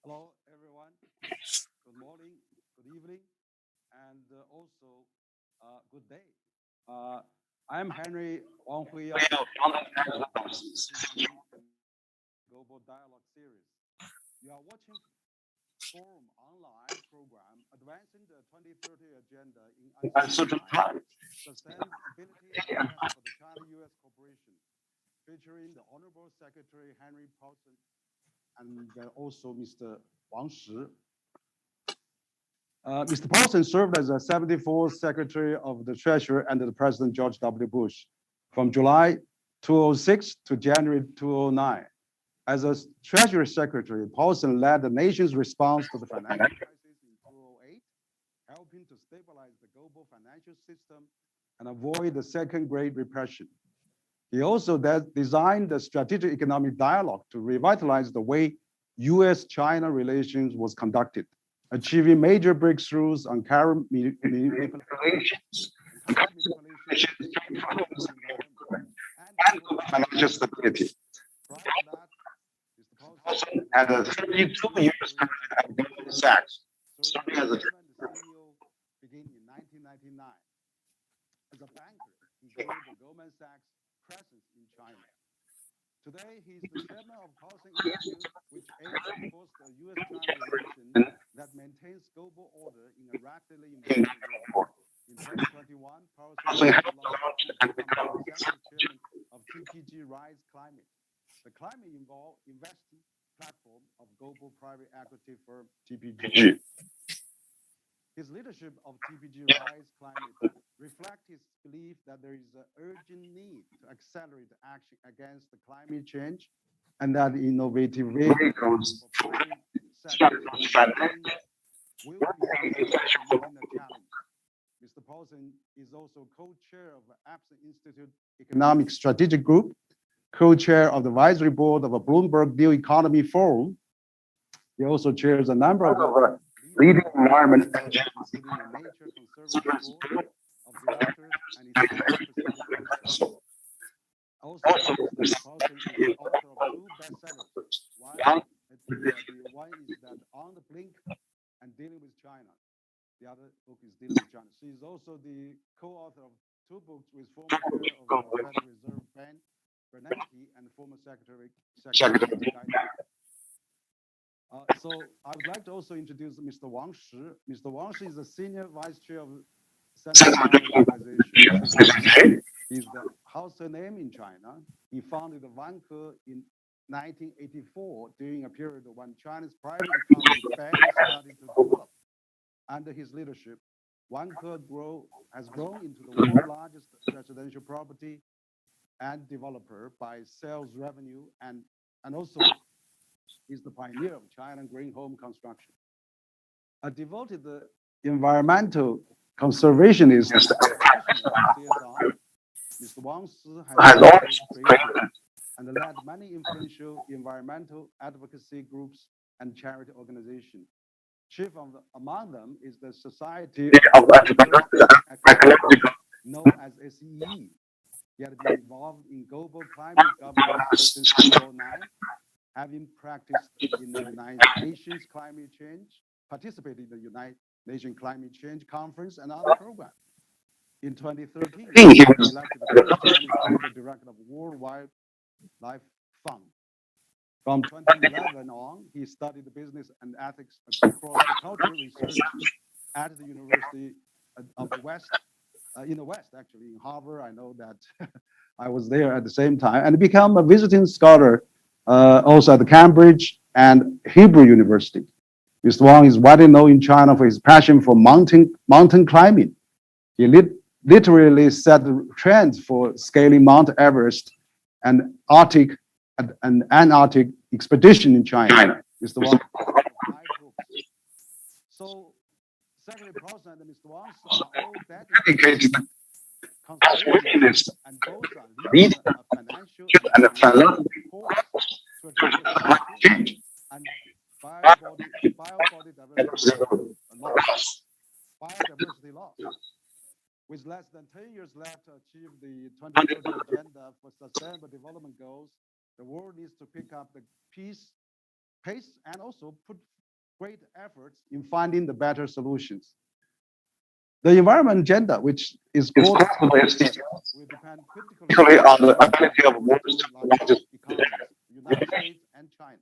Hello, everyone. Good morning, good evening, and also good day. I'm Henry Wang Huiyao, Global Dialogue Series. You are watching Forum online program advancing the 2030 agenda in uncertain times, sustainability and for the China-U.S. cooperation, featuring the Honorable Secretary Henry Paulson and also Mr. Wang Shi. Mr. Paulson served as a 74th Secretary of the Treasury under the President George W. Bush from July 2006 to January 2009. As a Treasury Secretary, Paulson led the nation's response to the financial crisis in 2008, helping to stabilize the global financial system and avoid the second Great Depression. He also designed the strategic economic dialogue to revitalize the way U.S.-China relations was conducted, achieving major breakthroughs on current manipulations, and financial stability. Paulson had a 32 years at Goldman Sachs, starting as a CEO beginning in 1999. As a banker, he grew the Goldman Sachs presence in China. Today, he is the chairman of Paulson Institute, which aims to foster a U.S.-China relation that maintains global order in a rapidly evolving world. In 2021, Paulson helped launch and become the executive chairman of TPG Rise Climate, the climate investing platform of global private equity firm TPG. His leadership of TPG Rise Climate reflects his belief that there is an urgent need to accelerate action against the climate change and that innovative vehicles for will be essential for the challenge. Mr. Paulson is also co-chair of the Epson Institute Economic Strategic Group, co-chair of the advisory board of a Bloomberg New Economy Forum. He also chairs a number of leading environment NGOs, including the Nature Conservancy Board of Directors and its council. Also, Mr. Paulson is the author of two bestsellers. One is that On the Blink and Dealing with China. The other book is Dealing with China. She is also the co-author of two books with former chair of the Federal Reserve Bank, Bernanke, and former Secretary So I would like to also introduce Mr. Wang Shi. Mr. Wang Shi is the Senior Vice Chair of China and Globalisation. He's the household name in China. He founded the Vanke in 1984 during a period when China's private economy started to develop. Under his leadership, Vanke has grown into the world's largest residential property and developer by sales revenue and also is the pioneer of China green home construction. A devoted environmental conservationist Mr. Wang Shi has also created and led many influential environmental advocacy groups and charity organizations. Chief among them is the Society of Ecological, known as SEE. He had been involved in global climate governance since 2009, having practiced in the United Nations climate change, participated in the United Nations Climate Change Conference and other programs. In 2013, he was elected the first Chinese global director of World Wildlife Fund. From 2011 on, he studied business and ethics across the cultural research at the University of the West, in the West, actually, in Harvard. I know that I was there at the same time, and become a visiting scholar also at the Cambridge and Hebrew University. Mr. Wang is widely known in China for his passion for mountain climbing. He literally set the trends for scaling Mount Everest and Antarctic expedition in China. Mr. Wang. So, Secretary Paulson and Mr. Wang are all dedicated conservationists and both are leaders of financial and philanthropic climate change and biodiversity laws. With less than 10 years left to achieve the 2030 Agenda for Sustainable Development Goals, the world needs to pick up the pace and also put great efforts in finding the better solutions. The environment agenda, which is called SDGs, will depend critically on the ability of world's largest economies, the United States and China,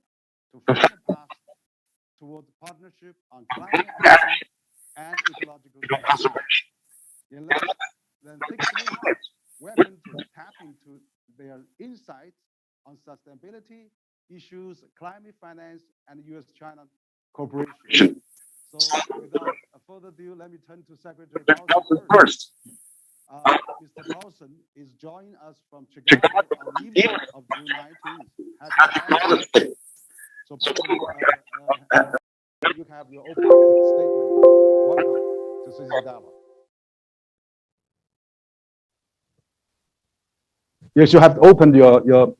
to find a path toward partnership on climate action and ecological conservation. In less than 6 months, we're going to tap into their insights on sustainability issues, climate finance, and U.S.-China cooperation. So without further ado, let me turn to Secretary Paulson first. Mr. Paulson is joining us from Chicago on the evening of June 19th. Happy birthday. So you have your opening statement. Welcome to Citizen Dialogue. Yes, you have to open your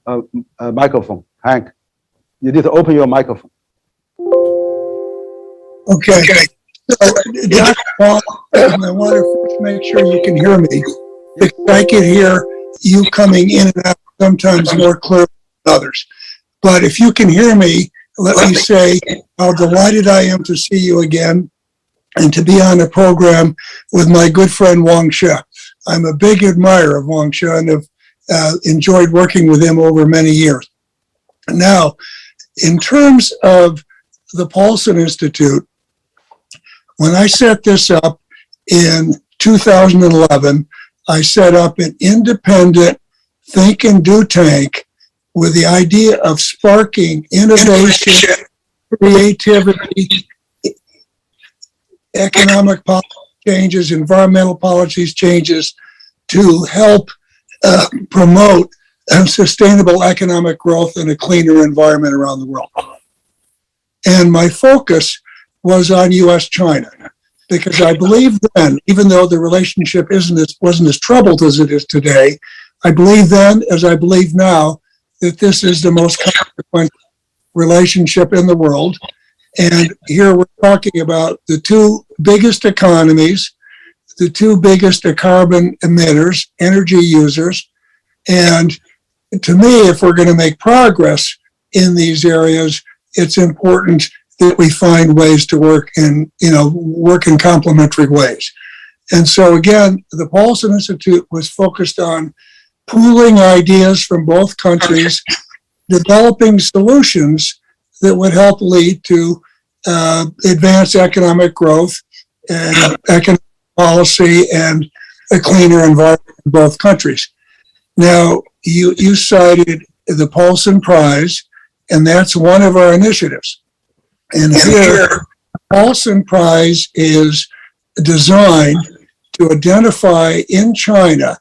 microphone, Hank. You need to open your microphone. Okay. Dr. Wang, I want to first make sure you can hear me, because I can hear you coming in and out sometimes more clearly than others. But if you can hear me, let me say how delighted I am to see you again and to be on a program with my good friend Wang Shi. I'm a big admirer of Wang Shi and have enjoyed working with him over many years. Now, in terms of the Paulson Institute, when I set this up in 2011, I set up an independent think and do tank with the idea of sparking innovation, creativity, economic policy changes, environmental policies changes to help promote sustainable economic growth and a cleaner environment around the world. And my focus was on U.S.-China, because I believe then, even though the relationship wasn't as troubled as it is today, I believe then, as I believe now, that this is the most consequential relationship in the world. And here we're talking about the two biggest economies, the two biggest carbon emitters, energy users. And to me, if we're going to make progress in these areas, it's important that we find ways to work in complementary ways. And so again, the Paulson Institute was focused on pooling ideas from both countries, developing solutions that would help lead to advance economic growth and economic policy and a cleaner environment in both countries. Now, you cited the Paulson Prize, and that's one of our initiatives. And here, the Paulson Prize is designed to identify in China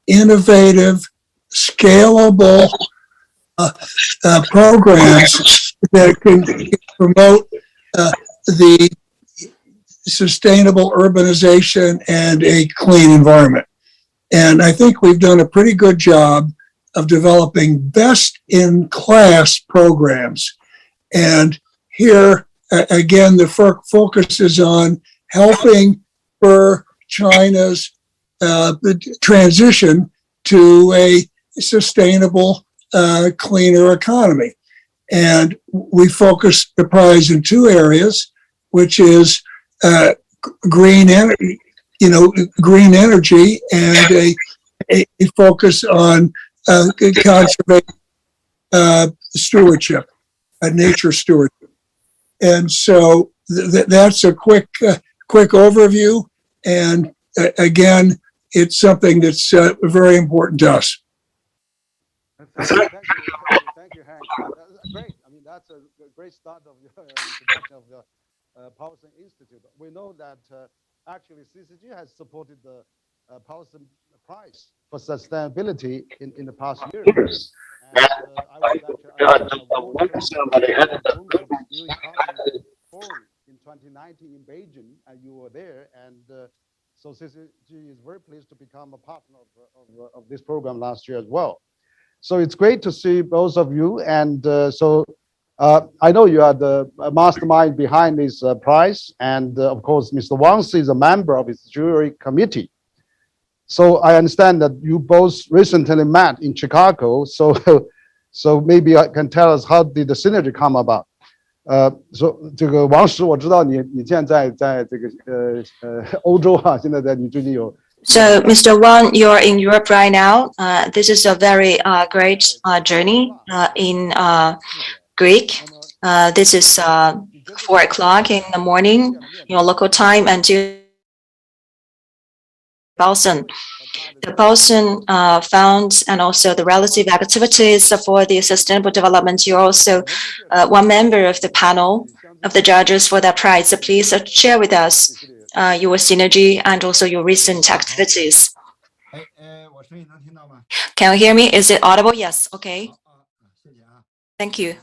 innovative, scalable programs that can promote the sustainable urbanization and a clean environment. And I think we've done a pretty good job of developing best-in-class programs. And here again, the focus is on helping for China's transition to a sustainable, cleaner economy. And we focus the prize in two areas, which is green energy, green energy, and a focus on conservation, stewardship, nature stewardship. And so that's a quick overview. And again, it's something that's very important to us. Thank you, Hank. That's great. I mean, that's a great start of your introduction of the Paulson Institute. We know that actually CCG has supported the Paulson Prize for Sustainability in the past years. And I was actually a 1% that ended up New Economy Forum in 2019 in Beijing, and you were there. And so CCG is very pleased to become a partner of this program last year as well. So it's great to see both of you. And I know you are the mastermind behind this prize. And of course, Mr. Wang Shi is a member of its jury committee. So I understand that you both recently met in Chicago. So maybe you can tell us how did the synergy come about? So 这个王石，我知道你现在在这个欧洲哈，现在在你最近有。So, Mr. Wang, you're in Europe right now. This is a very great journey in Greek. This is 4 o'clock in the morning, your local time, and Paulson. The Paulson funds and also the relative activities for the sustainable development. You're also one member of the panel of the judges for that prize. So please share with us your synergy and also your recent activities. Can you hear me? Is it audible? Yes. Okay. Thank you.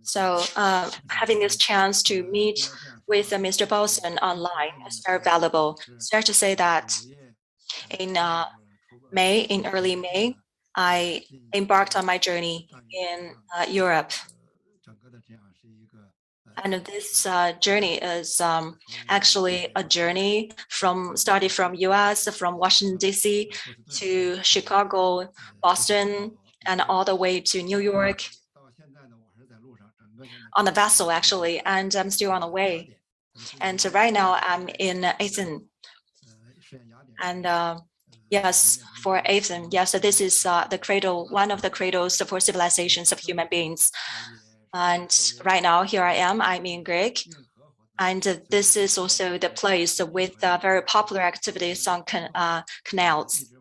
So having this chance to meet with Mr. Paulson online is very valuable. It's fair to say that in early May, I embarked on my journey in Europe. And this journey is actually a journey started from US, from Washington, D.C. to Chicago, Boston, and all the way to New York on a vessel, actually, and I'm still on the way. And right now I'm in Athens. And yes, for Athens, yes, so this is the cradle, one of the cradles for civilizations of human beings. And right now, here I am, I'm in Greek. And this is also the place with very popular activities on canals.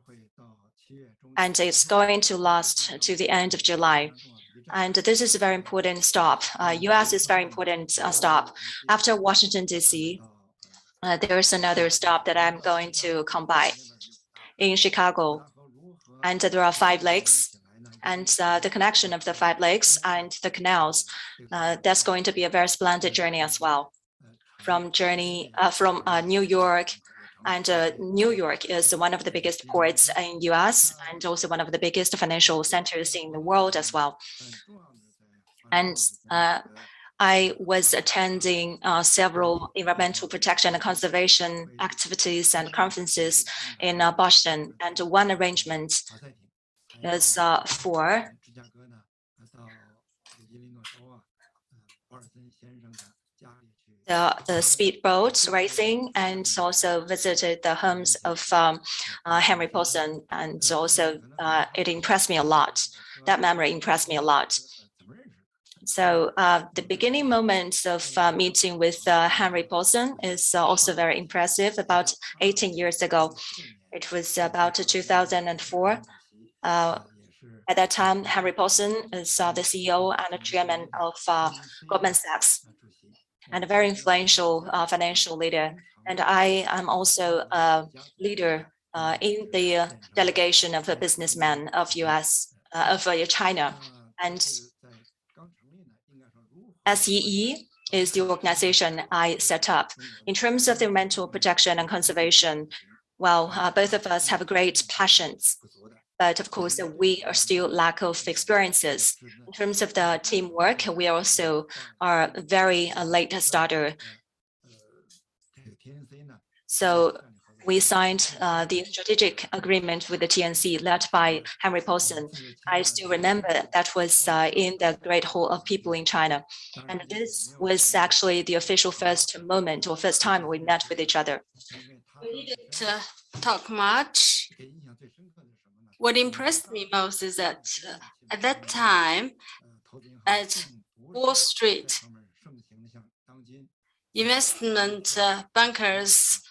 And it's going to last to the end of July. And this is a very important stop. US is very important stop. After Washington, D.C., there's another stop that I'm going to come by in Chicago. And there are 5 lakes. And the connection of the 5 lakes and the canals, that's going to be a very splendid journey as well. From New York, and New York is one of the biggest ports in US and also one of the biggest financial centers in the world as well. And I was attending several environmental protection and conservation activities and conferences in Boston, and one arrangement is for the speedboat racing, and also visited the homes of Henry Paulson, and also it impressed me a lot. That memory impressed me a lot. So the beginning moments of meeting with Henry Paulson is also very impressive. About 18 years ago, it was about 2004. At that time, Henry Paulson is the CEO and the chairman of Goldman Sachs, and a very influential financial leader. And I am also a leader in the delegation of a businessman of China. And SEE is the organization I set up. In terms of the environmental protection and conservation, well, both of us have great passions. but of course, we are still lack of experiences. In terms of the teamwork, we also are a very late starter. So we signed the strategic agreement with the TNC led by Henry Paulson. I still remember that was in the Great Hall of People in China. And this was actually the official first moment or first time we met with each other. We didn't talk much. What impressed me most is that at that time, at Wall Street, investment bankers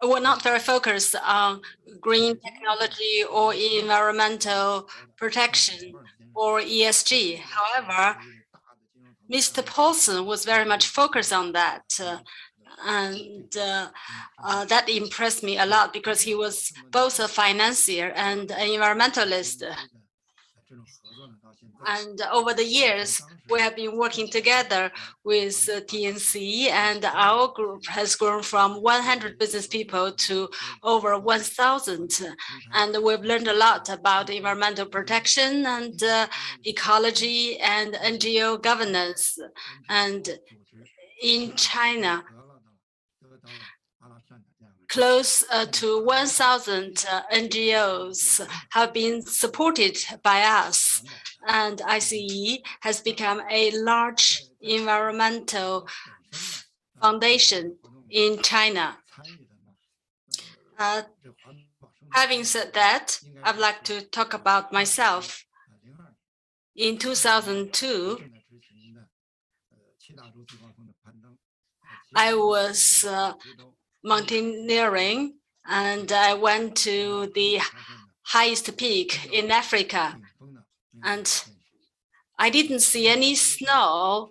were not very focused on green technology or environmental protection or ESG. However, Mr. Paulson was very much focused on that. And that impressed me a lot because he was both a financier and an environmentalist. And over the years, we have been working together with TNC, and our group has grown from 100 business people to over 1,000. And we've learned a lot about environmental protection and ecology and NGO governance. And in China, close to 1,000 NGOs have been supported by us, and ICE has become a large environmental foundation in China. Having said that, I'd like to talk about myself. In 2002, I was mountaineering, and I went to the highest peak in Africa, and I didn't see any snow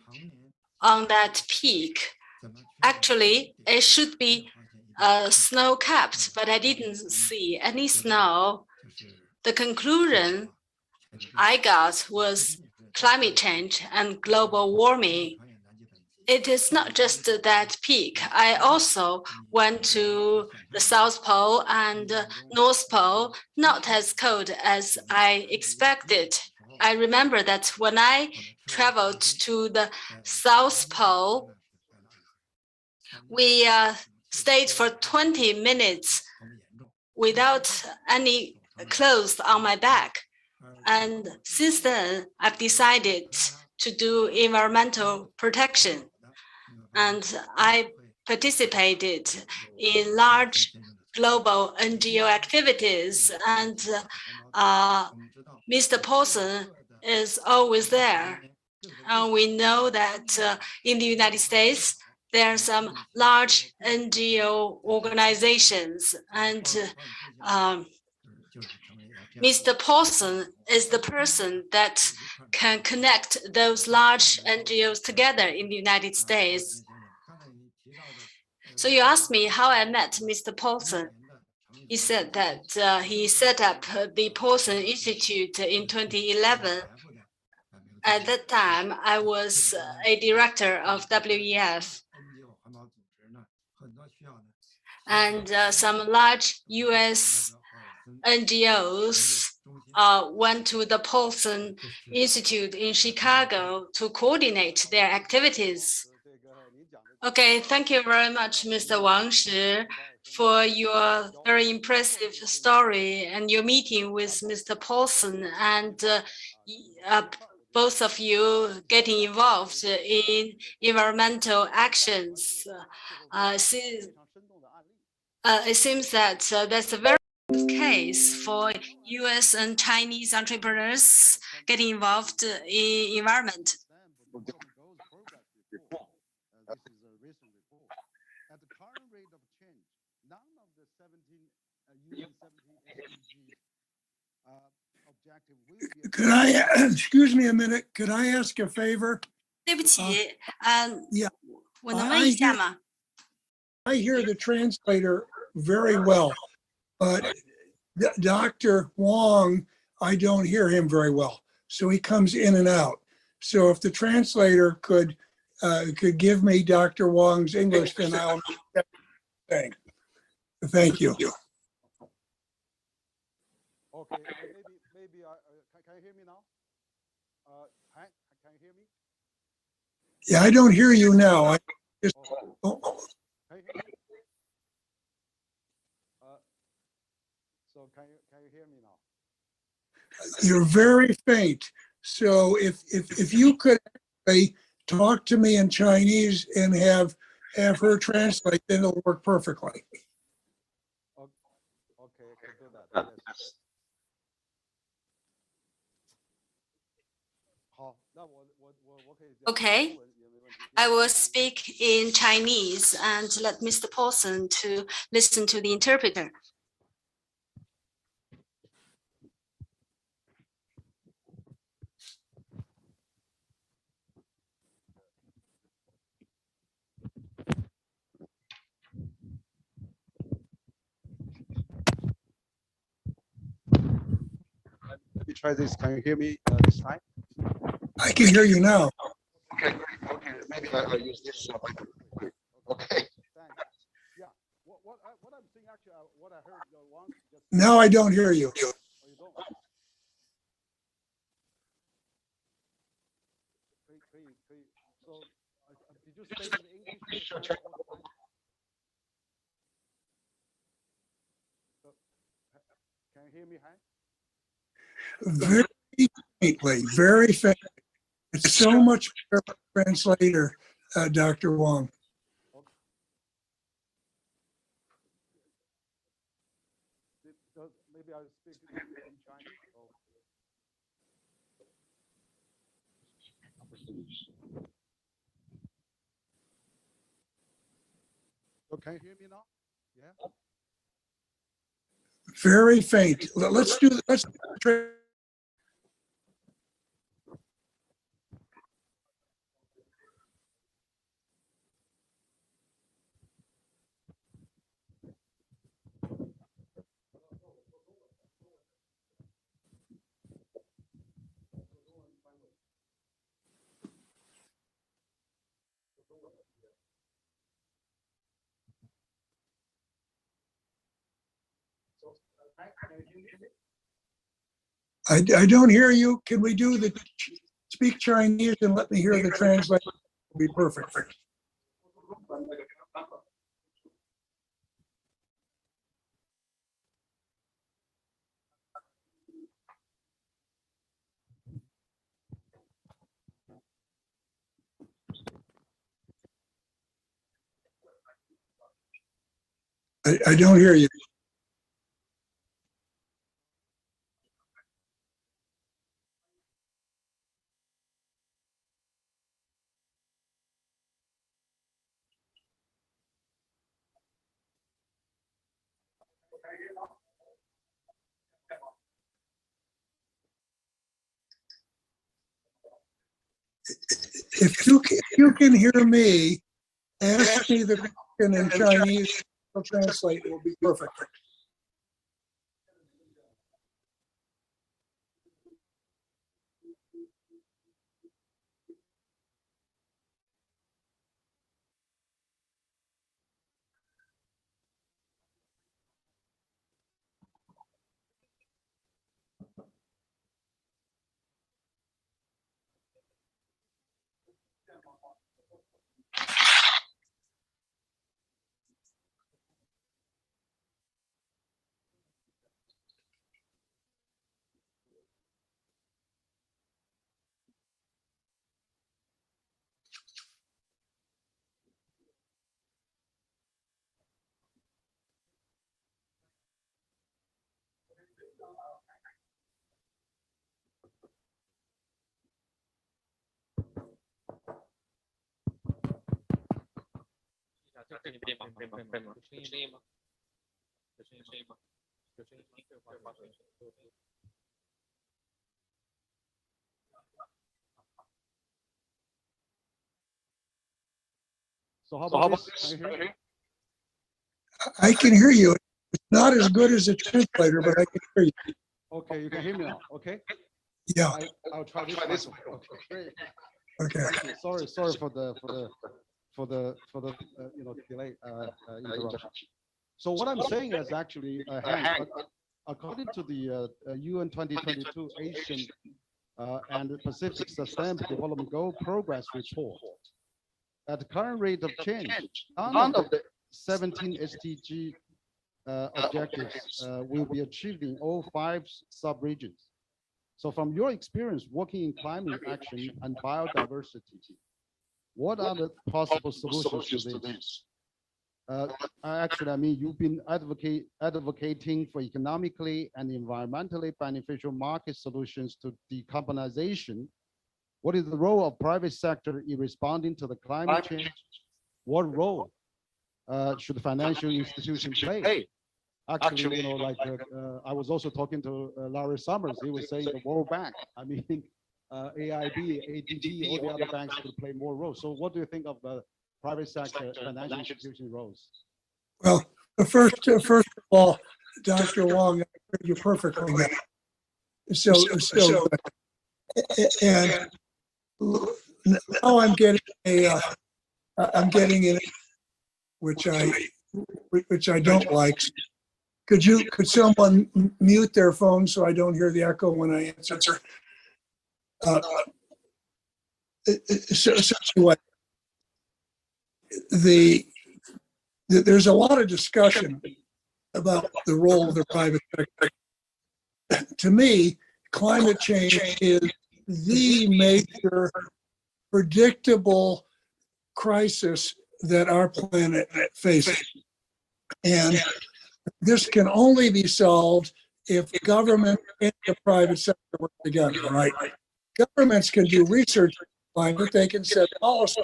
on that peak. Actually, it should be snow-capped, but I didn't see any snow. The conclusion I got was climate change and global warming. It is not just that peak. I also went to the South Pole and North Pole, not as cold as I expected. I remember that when I traveled to the South Pole, we stayed for 20 minutes without any clothes on my back. And since then, I've decided to do environmental protection. And I participated in large global NGO activities, and Mr. Paulson is always there. And we know that in the United States, there are some large NGO organizations, and Mr. Paulson is the person that can connect those large NGOs together in the United States. So you asked me how I met Mr. Paulson. He said that he set up the Paulson Institute in 2011. At that time, I was a director of WEF. And some large US NGOs went to the Paulson Institute in Chicago to coordinate their activities. Okay, thank you very much, Mr. Wang Shi, for your very impressive story and your meeting with Mr. Paulson, and both of you getting involved in environmental actions. It seems that that's a very good case for US and Chinese entrepreneurs getting involved in environment. Could I, excuse me a minute, could I ask a favor? 对不起， Yeah. 我能问一下吗？ I hear the translator very well, but Dr. Wang, I don't hear him very well. So he comes in and out. So if the translator could give me Dr. Wang's English, then I'll thank you. Okay, maybe can you hear me now? Hank, can you hear me? Yeah, I don't hear you now. I just, Oh, can you hear me? So can you hear me now? you're very faint. So if you could actually talk to me in Chinese and have her translate, then it'll work perfectly. Okay, I can do that. Yes. 好，那我可以讲 Okay. 中文也没问题。 I will speak in Chinese and let Mr. Paulson to listen to the interpreter. Let me try this. Can you hear me this time? I can hear you now. Okay, great. Okay, maybe I'll use this microphone. Okay. Thanks. Yeah. What I'm saying actually, what I heard Wang just. Now I don't hear you. Oh, you don't. 可以。So, did you speak in English or Chinese all the time? So, can you hear me, Hank? Very faintly, very faint. It's so much better for a translator, Dr. Wang. Maybe I'll speak in Chinese. So can you hear me now? Yeah. Very faint. Let's I don't hear you. Can we do the speak Chinese and let me hear the translation? Will be perfect. I don't hear you. If you can hear me, ask me the question in Chinese. I'll translate. It will be perfect. So how about this? Can you hear me? I can hear you. It's not as good as a translator, but I can hear you. Okay, you can hear me now. Okay. Yeah. I'll try this one. Okay, great. Okay. Thank you. Sorry for the delay interruption. So what I'm saying is actually, Hank, according to the UN 2022 Asian and Pacific Sustainable Development Goal Progress Report, at the current rate of change, none of the 17 SDG objectives will be achieved in all 5 sub-regions. So from your experience working in climate action and biodiversity, what are the possible solutions to this? Actually, I mean, you've been advocating for economically and environmentally beneficial market solutions to decarbonization. What is the role of private sector in responding to the climate change? What role should financial institutions play? Actually, you know, like I was also talking to Larry Summers. He was saying the World Bank. I mean, AIB, ADB, all the other banks could play more roles. So, what do you think of the private sector financial institution roles? Well, first of all, Dr. Wang, I heard you perfectly. So, and now I'm getting it, which I don't like. Could someone mute their phone so I don't hear the echo when I answer? So anyway, there's a lot of discussion about the role of the private sector. To me, climate change is the major predictable crisis that our planet faces. And this can only be solved if government and the private sector work together, right? Governments can do research on climate, they can set policy,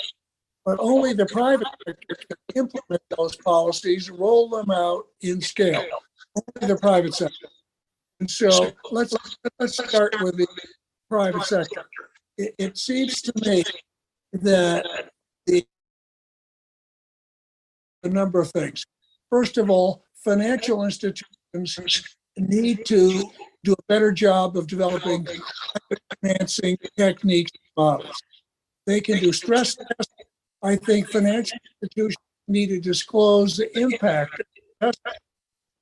but only the private sector can implement those policies, roll them out in scale. Only the private sector. And so let's start with the private sector. It seems to me that a number of things. First of all, financial institutions need to do a better job of developing financing techniques and models. They can do stress tests. I think financial institutions need to disclose the impact,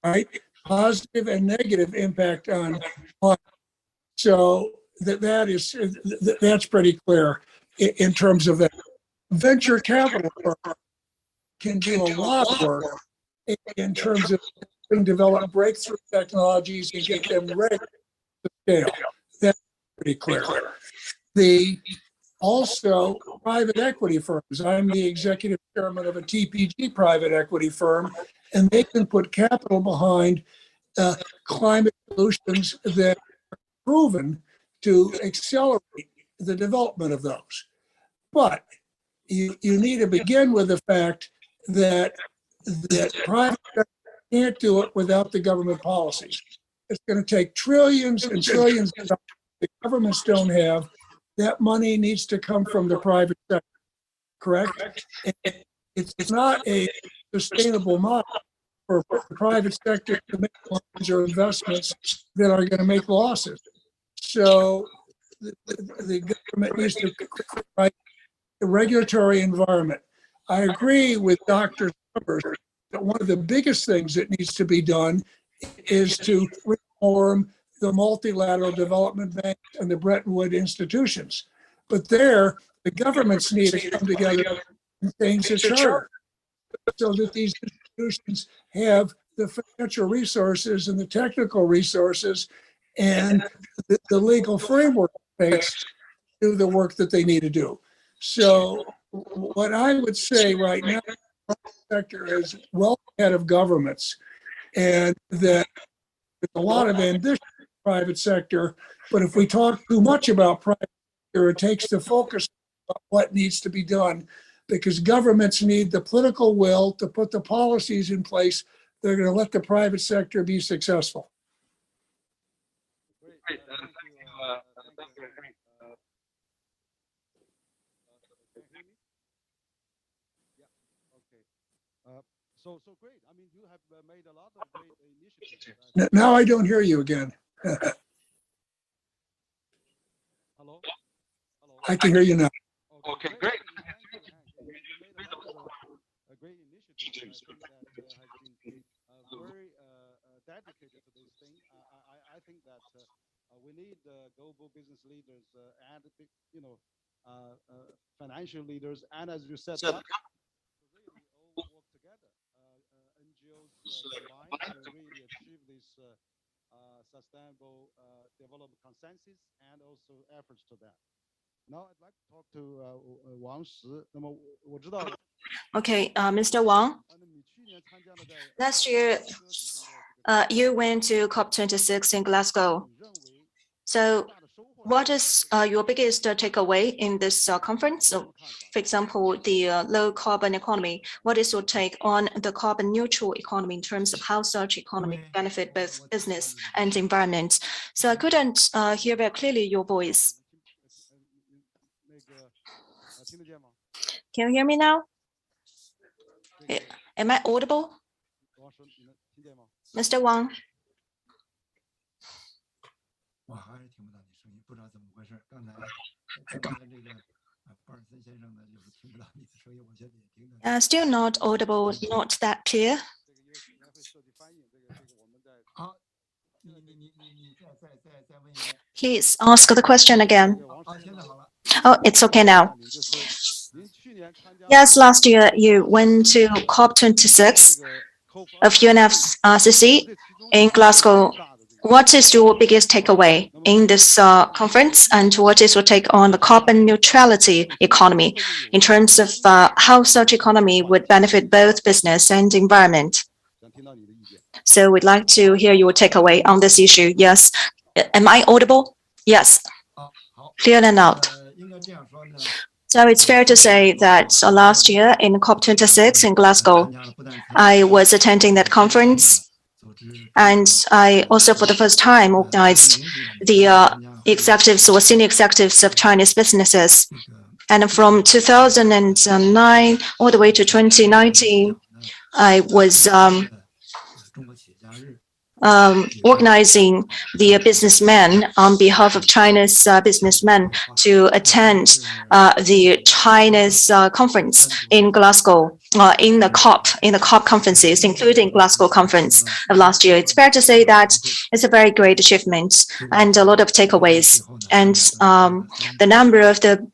right? Positive and negative impact on climate. So that's pretty clear in terms of that. Venture capital can do a lot of work in terms of develop breakthrough technologies and get them ready to scale. That's pretty clear. Also, private equity firms. I'm the executive chairman of a TPG private equity firm, and they can put capital behind climate solutions that are proven to accelerate the development of those. But you need to begin with the fact that private sector can't do it without the government policies. It's going to take trillions and trillions of dollars the governments don't have. That money needs to come from the private sector, correct? And it's not a sustainable model for the private sector to make loans or investments that are going to make losses. So the government needs to write the regulatory environment. I agree with Dr. Summers that one of the biggest things that needs to be done is to reform the multilateral development bank and the Bretton Woods institutions. But there, the governments need to come together and change the charter so that these institutions have the financial resources and the technical resources and the legal framework takes to do the work that they need to do. So what I would say right now, the private sector is well ahead of governments, and that there's a lot of ambition in the private sector, but if we talk too much about private sector, it takes the focus on what needs to be done, because governments need the political will to put the policies in place that are going to let the private sector be successful. Great. Thank you. So great. I mean, you have made a lot of great initiatives. Now I don't hear you again. Hello? I can hear you now. Okay, great. You made a lot of great initiatives that has been very dedicated to this thing. I think that we need global business leaders and financial leaders, and as you said, that really all work together. NGOs combine to really achieve this sustainable development consensus and also efforts to that. Now I'd like to talk to Wang Shi. 那么我知道 Okay, Mr. Wang, last year you went to COP26 in Glasgow. So what is your biggest takeaway in this conference? So, for example, the low carbon economy. What is your take on the carbon neutral economy in terms of how such economy benefit both business and environment? So I couldn't hear very clearly your voice. Can you hear me now? Am I audible? Mr. Wang? Still not audible, not that clear. Please ask the question again. Oh, it's okay now. Yes, last year you went to COP26 of UNFCCC in Glasgow. What is your biggest takeaway in this conference, and what is your take on the carbon neutrality economy in terms of how such economy would benefit both business and environment? So we'd like to hear your takeaway on this issue. Yes. Am I audible? Yes. Clear and out. So it's fair to say that last year in COP26 in Glasgow, I was attending that conference. And I also, for the first time, organized the executives or senior executives of Chinese businesses. And from 2009 all the way to 2019, I was organizing the businessmen on behalf of China's businessmen to attend the China's conference in Glasgow, in the COP conferences, including Glasgow conference of last year. It's fair to say that it's a very great achievement and a lot of takeaways. And the number of the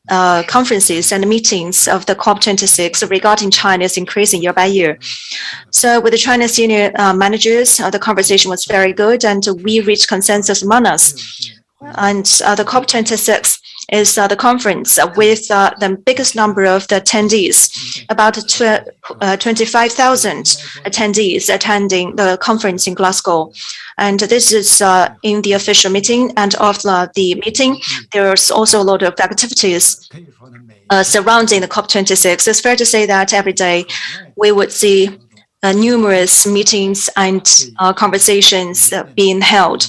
conferences and meetings of the COP26 regarding China is increasing year by year. So with the China senior managers, the conversation was very good, and we reached consensus among us. And the COP26 is the conference with the biggest number of the attendees, about 25,000 attendees attending the conference in Glasgow. And this is in the official meeting, and after the meeting, there's also a lot of activities surrounding the COP26. It's fair to say that every day we would see numerous meetings and conversations being held,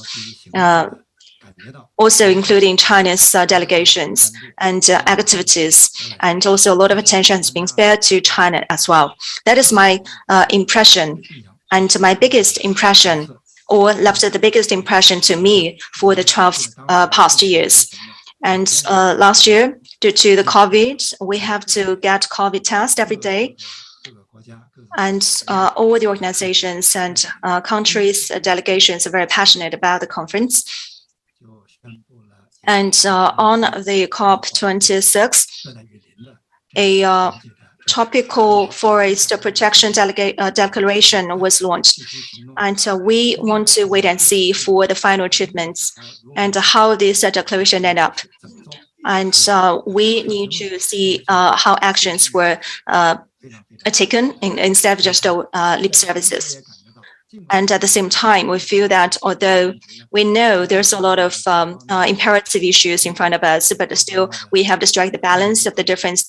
also including China's delegations and activities, and also a lot of attention has been spared to China as well. That is my impression, and my biggest impression, or left the biggest impression to me for the 12 past years. And last year, due to the COVID, we have to get COVID test every day. And all the organizations and countries, delegations are very passionate about the conference. And on the COP26, a tropical forest protection declaration was launched. And we want to wait and see for the final achievements and how this declaration ended up. And we need to see how actions were taken instead of just lip services. And at the same time, we feel that although we know there's a lot of imperative issues in front of us, but still we have to strike the balance of the different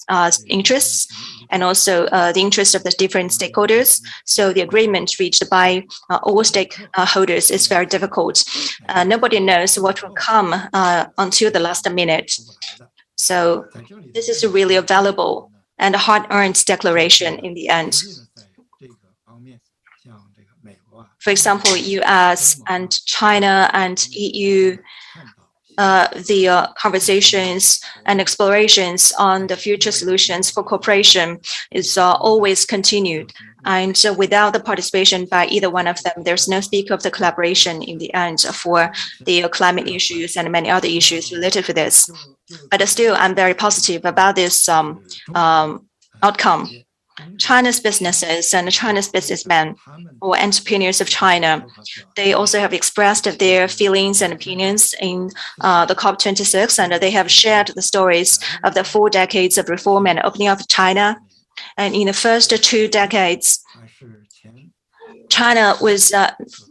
interests and also the interest of the different stakeholders. So the agreement reached by all stakeholders is very difficult. Nobody knows what will come until the last minute. So this is really a valuable and a hard-earned declaration in the end. For example, US and China and EU the conversations and explorations on the future solutions for cooperation is always continued. And without the participation by either one of them, there's no speak of the collaboration in the end for the climate issues and many other issues related to this. But still, I'm very positive about this outcome. China's businesses and China's businessmen or entrepreneurs of China, they also have expressed their feelings and opinions in the COP26, and they have shared the stories of the 4 decades of reform and opening up of China. And in the first 2 decades, China was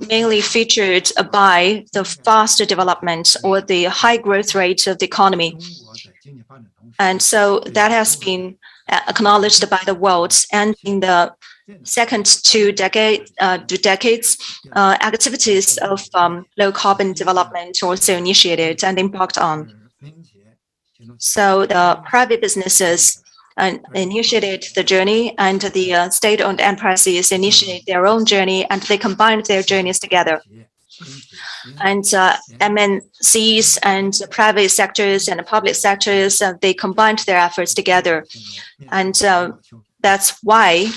mainly featured by the fast development or the high growth rate of the economy. And so that has been acknowledged by the world. And in the second 2 decades, activities of low carbon development also initiated and embarked on. So the private businesses initiated the journey, and the state-owned enterprises initiated their own journey, and they combined their journeys together. And MNCs and private sectors and public sectors, they combined their efforts together. And that's why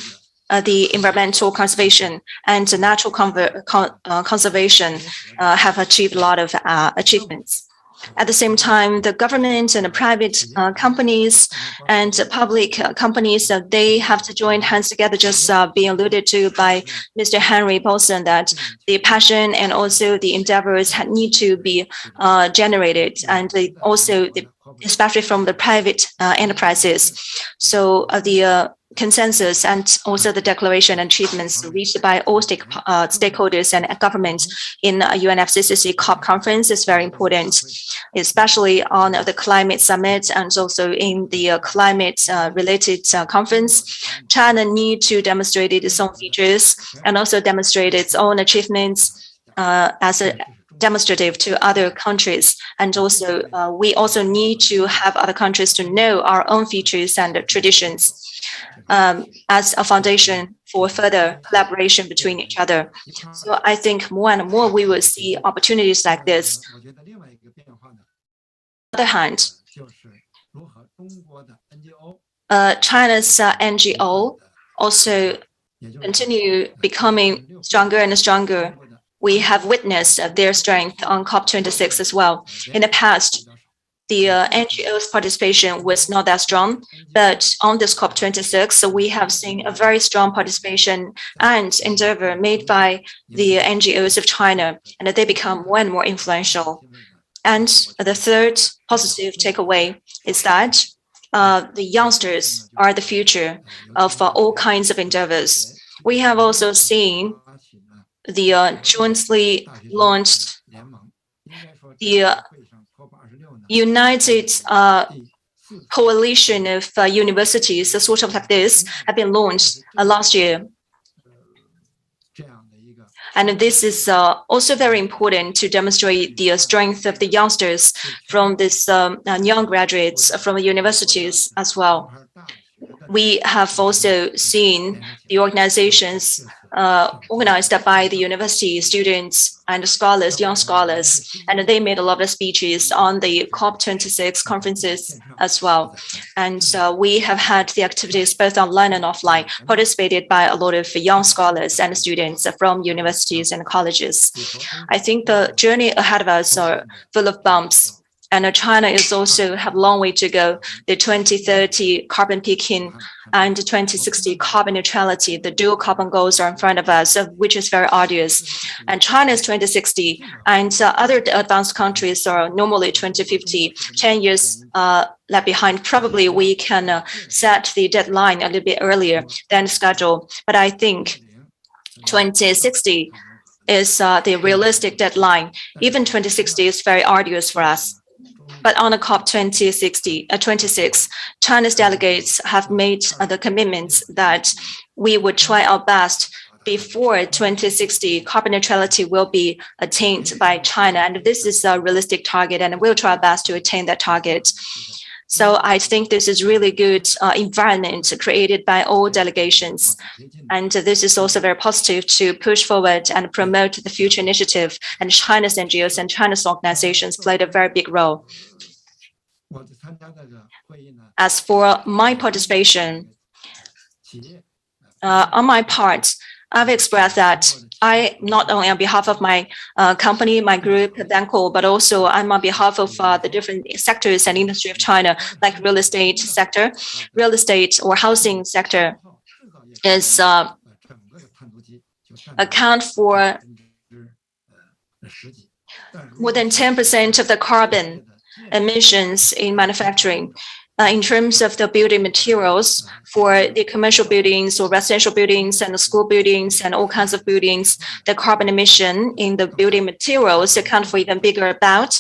the environmental conservation and the natural conservation have achieved a lot of achievements. At the same time, the government and the private companies and public companies, they have to join hands together, just being alluded to by Mr. Henry Paulson, that the passion and also the endeavors need to be generated, and also especially from the private enterprises. So the consensus and also the declaration and achievements reached by all stakeholders and governments in UNFCCC COP conference is very important, especially on the climate summit and also in the climate related conference. China needs to demonstrate its own features and also demonstrate its own achievements as a demonstrative to other countries. And also we also need to have other countries to know our own features and traditions as a foundation for further collaboration between each other. So I think more and more we will see opportunities like this. On the other hand, China's NGO also continue becoming stronger and stronger. We have witnessed their strength on COP26 as well. In the past, the NGO's participation was not that strong, but on this COP26, so we have seen a very strong participation and endeavor made by the NGOs of China, and they become more and more influential. And the third positive takeaway is that the youngsters are the future of all kinds of endeavors. We have also seen the jointly launched the United Coalition of Universities, sort of like this, have been launched last year. And this is also very important to demonstrate the strength of the youngsters from this young graduates from the universities as well. We have also seen the organizations organized by the university students and scholars, young scholars, and they made a lot of speeches on the COP26 conferences as well. And we have had the activities both online and offline, participated by a lot of young scholars and students from universities and colleges. I think the journey ahead of us are full of bumps. And China is also have a long way to go. The 2030 carbon peaking and 2060 carbon neutrality, the dual carbon goals are in front of us, which is very arduous. And China's 2060 and other advanced countries are normally 2050, 10 years left behind. Probably we can set the deadline a little bit earlier than scheduled. But I think 2060 is the realistic deadline. Even 2060 is very arduous for us. But on the COP 26, China's delegates have made the commitments that we would try our best before 2060, carbon neutrality will be attained by China. And this is a realistic target, and we'll try our best to attain that target. So I think this is really good environment created by all delegations. And this is also very positive to push forward and promote the future initiative. And China's NGOs and China's organizations played a very big role. As for my participation, on my part, I've expressed that I, not only on behalf of my company, my group, Vanke, but also I'm on behalf of the different sectors and industry of China, like real estate sector, real estate or housing sector is account for more than 10% of the carbon emissions in manufacturing. In terms of the building materials for the commercial buildings or residential buildings and the school buildings and all kinds of buildings, the carbon emission in the building materials account for even bigger, about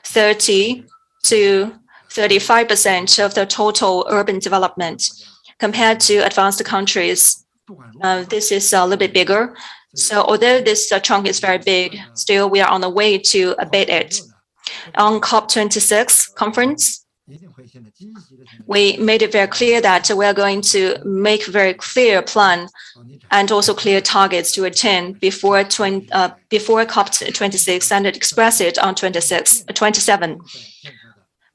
30 to 35% of the total urban development. Compared to advanced countries, this is a little bit bigger. So although this chunk is very big, still we are on the way to abate it. On COP26 conference, we made it very clear that we are going to make a very clear plan and also clear targets to attain before COP26 and express it on 27.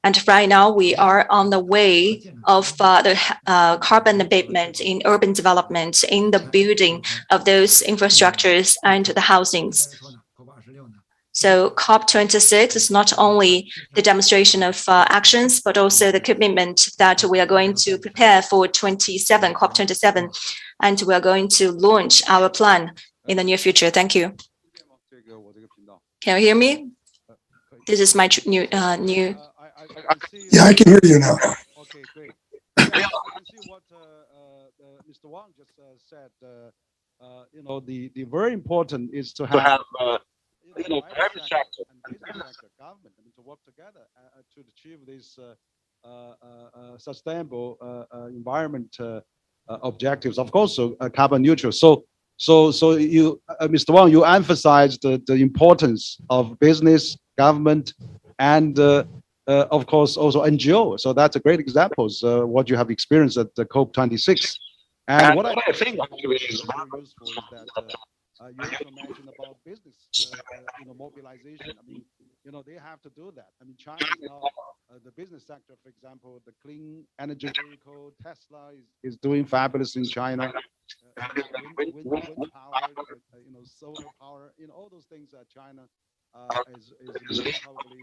And right now, we are on the way of the carbon abatement in urban development, in the building of those infrastructures and the housings. So COP26 is not only the demonstration of actions, but also the commitment that we are going to prepare for COP27, and we are going to launch our plan in the near future. Thank you. Can you hear me? This is my new. Yeah, I can hear you now. Okay, great. Yeah, I can see what Mr. Wang just said. The very important is to have private sector and business sector, government, to work together to achieve these sustainable environment objectives. Of course, so carbon neutral. So you, Mr. Wang, you emphasized the importance of business, government, and of course, also NGO. So that's a great example of what you have experienced at the COP26. And what I think actually is very useful is that you also mentioned about business, mobilization. I mean, they have to do that. I mean, China is now the business sector, for example, the clean energy vehicle, Tesla is doing fabulous in China. Wind power, solar power, all those things that China is probably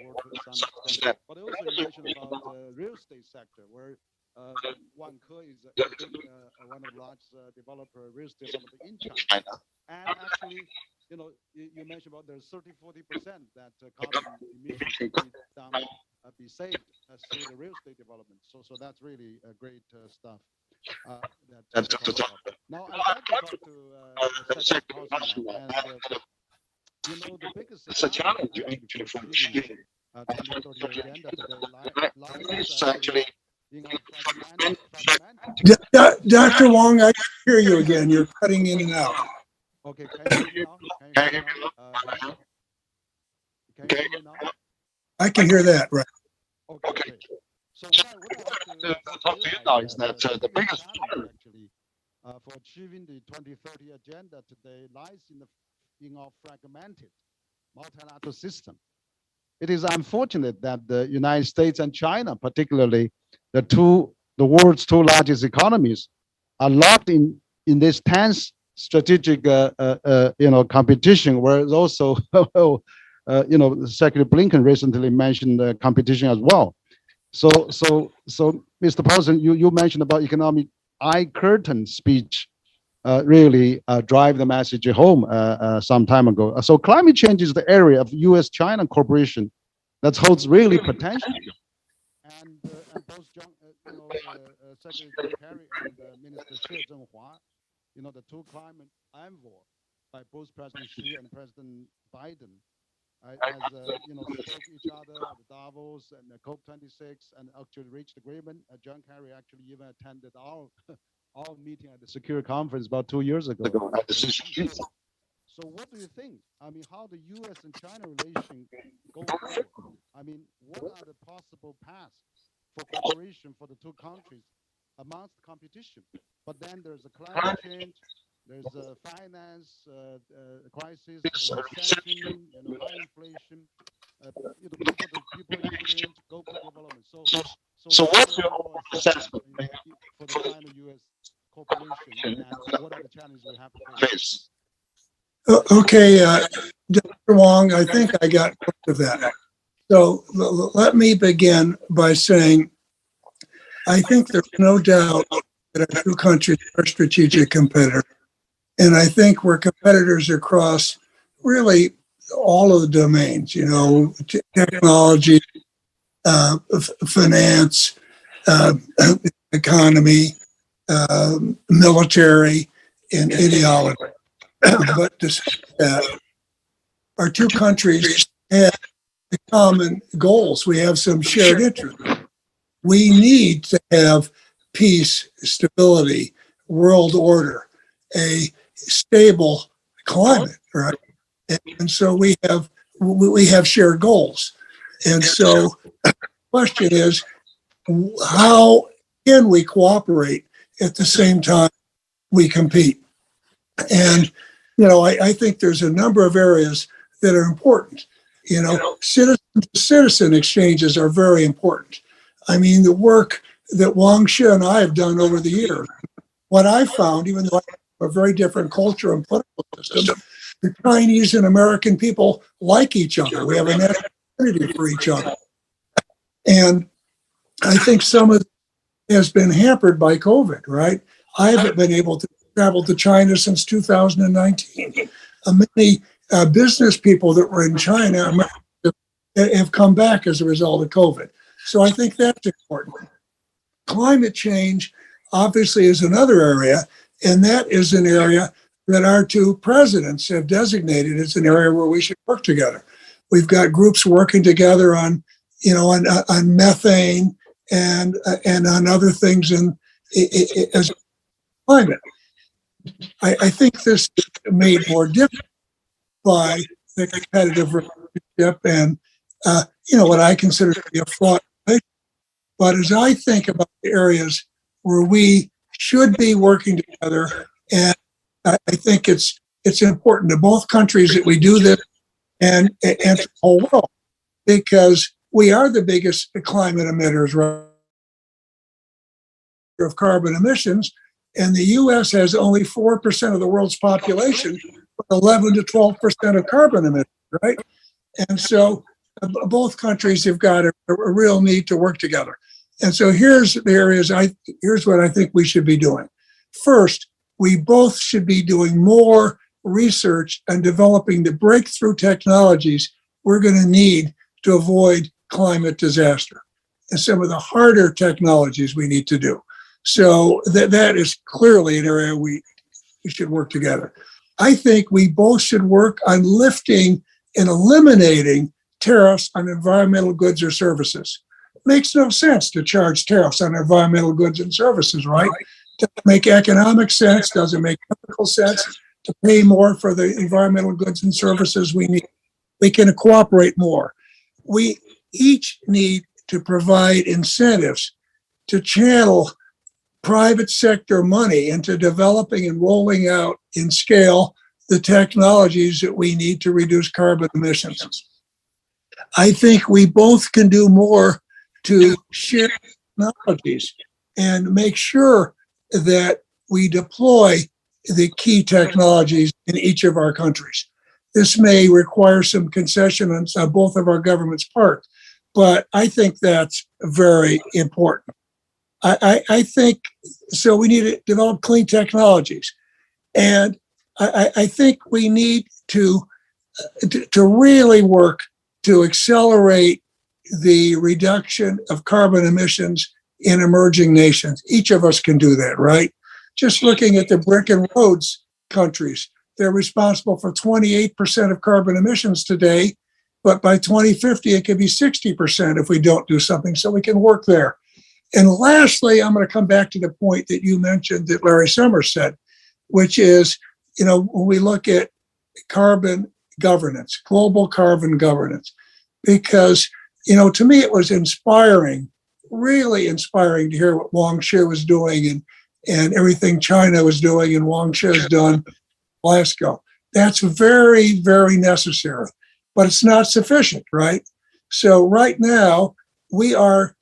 work to some extent. But also you mentioned about the real estate sector, where Wang Huiyao is one of the largest real estate developer in China. And actually, you mentioned about there's 30-40% that carbon emissions be saved through the real estate development. So that's really great stuff. That's to talk about. Now I'd like to talk to Secretary Paulson, and the biggest challenge actually for achieving 2030 agenda today lies actually Dr. Wang, I can hear you again. You're cutting in and out. Okay, can you hear me now? Can you hear me now? I can hear that, right. Okay. So what I want to talk to you now is that the biggest challenge actually for achieving the 2030 agenda today lies in our fragmented multilateral system. It is unfortunate that the United States and China, particularly the world's two largest economies, are locked in this tense strategic competition, where it's also Secretary Blinken recently mentioned the competition as well. So Mr. Paulson, you mentioned about economic eye curtain speech really drive the message home some time ago. So climate change is the area of U.S.-China cooperation that holds really potential. And both Secretary Kerry and Minister Xie Zhenhua, the two climate envoys by both President Xi and President Biden, as support each other at Davos and COP26 and actually reached agreement. John Kerry actually even attended our meeting at the Security Conference about 2 years ago. So what do you think? I mean, how the U.S. and China relation go forward? I mean, what are the possible paths for cooperation for the two countries amongst competition? But then there's a climate change, there's a finance crisis, a recession, high inflation, people exchange, global development. So what's your overall assessment for the China-U.S. cooperation, and what are the challenges we have to face? Okay, Dr. Wang, I think I got most of that. So let me begin by saying, I think there's no doubt that our two countries are strategic competitors. And I think we're competitors across really all of the domains, technology, finance, economy, military, and ideology. But despite that, our two countries have common goals. We have some shared interests. We need to have peace, stability, world order, a stable climate, right? And so we have shared goals. And so the question is, how can we cooperate at the same time we compete? And I think there's a number of areas that are important. Citizen exchanges are very important. I mean, the work that Wang Shi and I have done over the years, what I found, even though I have a very different culture and political system, the Chinese and American people like each other. We have a natural affinity for each other. And I think some of it has been hampered by COVID, right? I haven't been able to travel to China since 2019. Many business people that were in China have come back as a result of COVID. So I think that's important. Climate change obviously is another area, and that is an area that our two presidents have designated as an area where we should work together. We've got groups working together on methane and on other things as climate. I think this is made more difficult by the competitive relationship and what I consider to be a fraught relationship. But as I think about the areas where we should be working together, and I think it's important to both countries that we do this and to the whole world, because we are the biggest climate emitters, right, of carbon emissions, and the U.S. has only 4% of the world's population, 11 to 12% of carbon emissions, right? And so both countries have got a real need to work together. And so here's what I think we should be doing. First, we both should be doing more research and developing the breakthrough technologies we're going to need to avoid climate disaster, and some of the harder technologies we need to do. So that is clearly an area we should work together. I think we both should work on lifting and eliminating tariffs on environmental goods or services. It makes no sense to charge tariffs on environmental goods and services, right? Doesn't make economic sense, doesn't make ethical sense to pay more for the environmental goods and services we need. We can cooperate more. We each need to provide incentives to channel private sector money into developing and rolling out in scale the technologies that we need to reduce carbon emissions. I think we both can do more to share technologies and make sure that we deploy the key technologies in each of our countries. This may require some concession on both of our governments' part, but I think that's very important. I think so. We need to develop clean technologies, and I think we need to really work to accelerate the reduction of carbon emissions in emerging nations. Each of us can do that, right? Just looking at the brick and roads countries, they're responsible for 28% of carbon emissions today, but by 2050 it could be 60% if we don't do something. So we can work there. And lastly, I'm going to come back to the point that you mentioned that Larry Summers said, which is, when we look at carbon governance, global carbon governance, because, to me, it was inspiring, really inspiring to hear what Wang Shi was doing and everything China was doing and Wang Shi has done Glasgow. That's very, very necessary, but it's not sufficient, right? So right now, we are,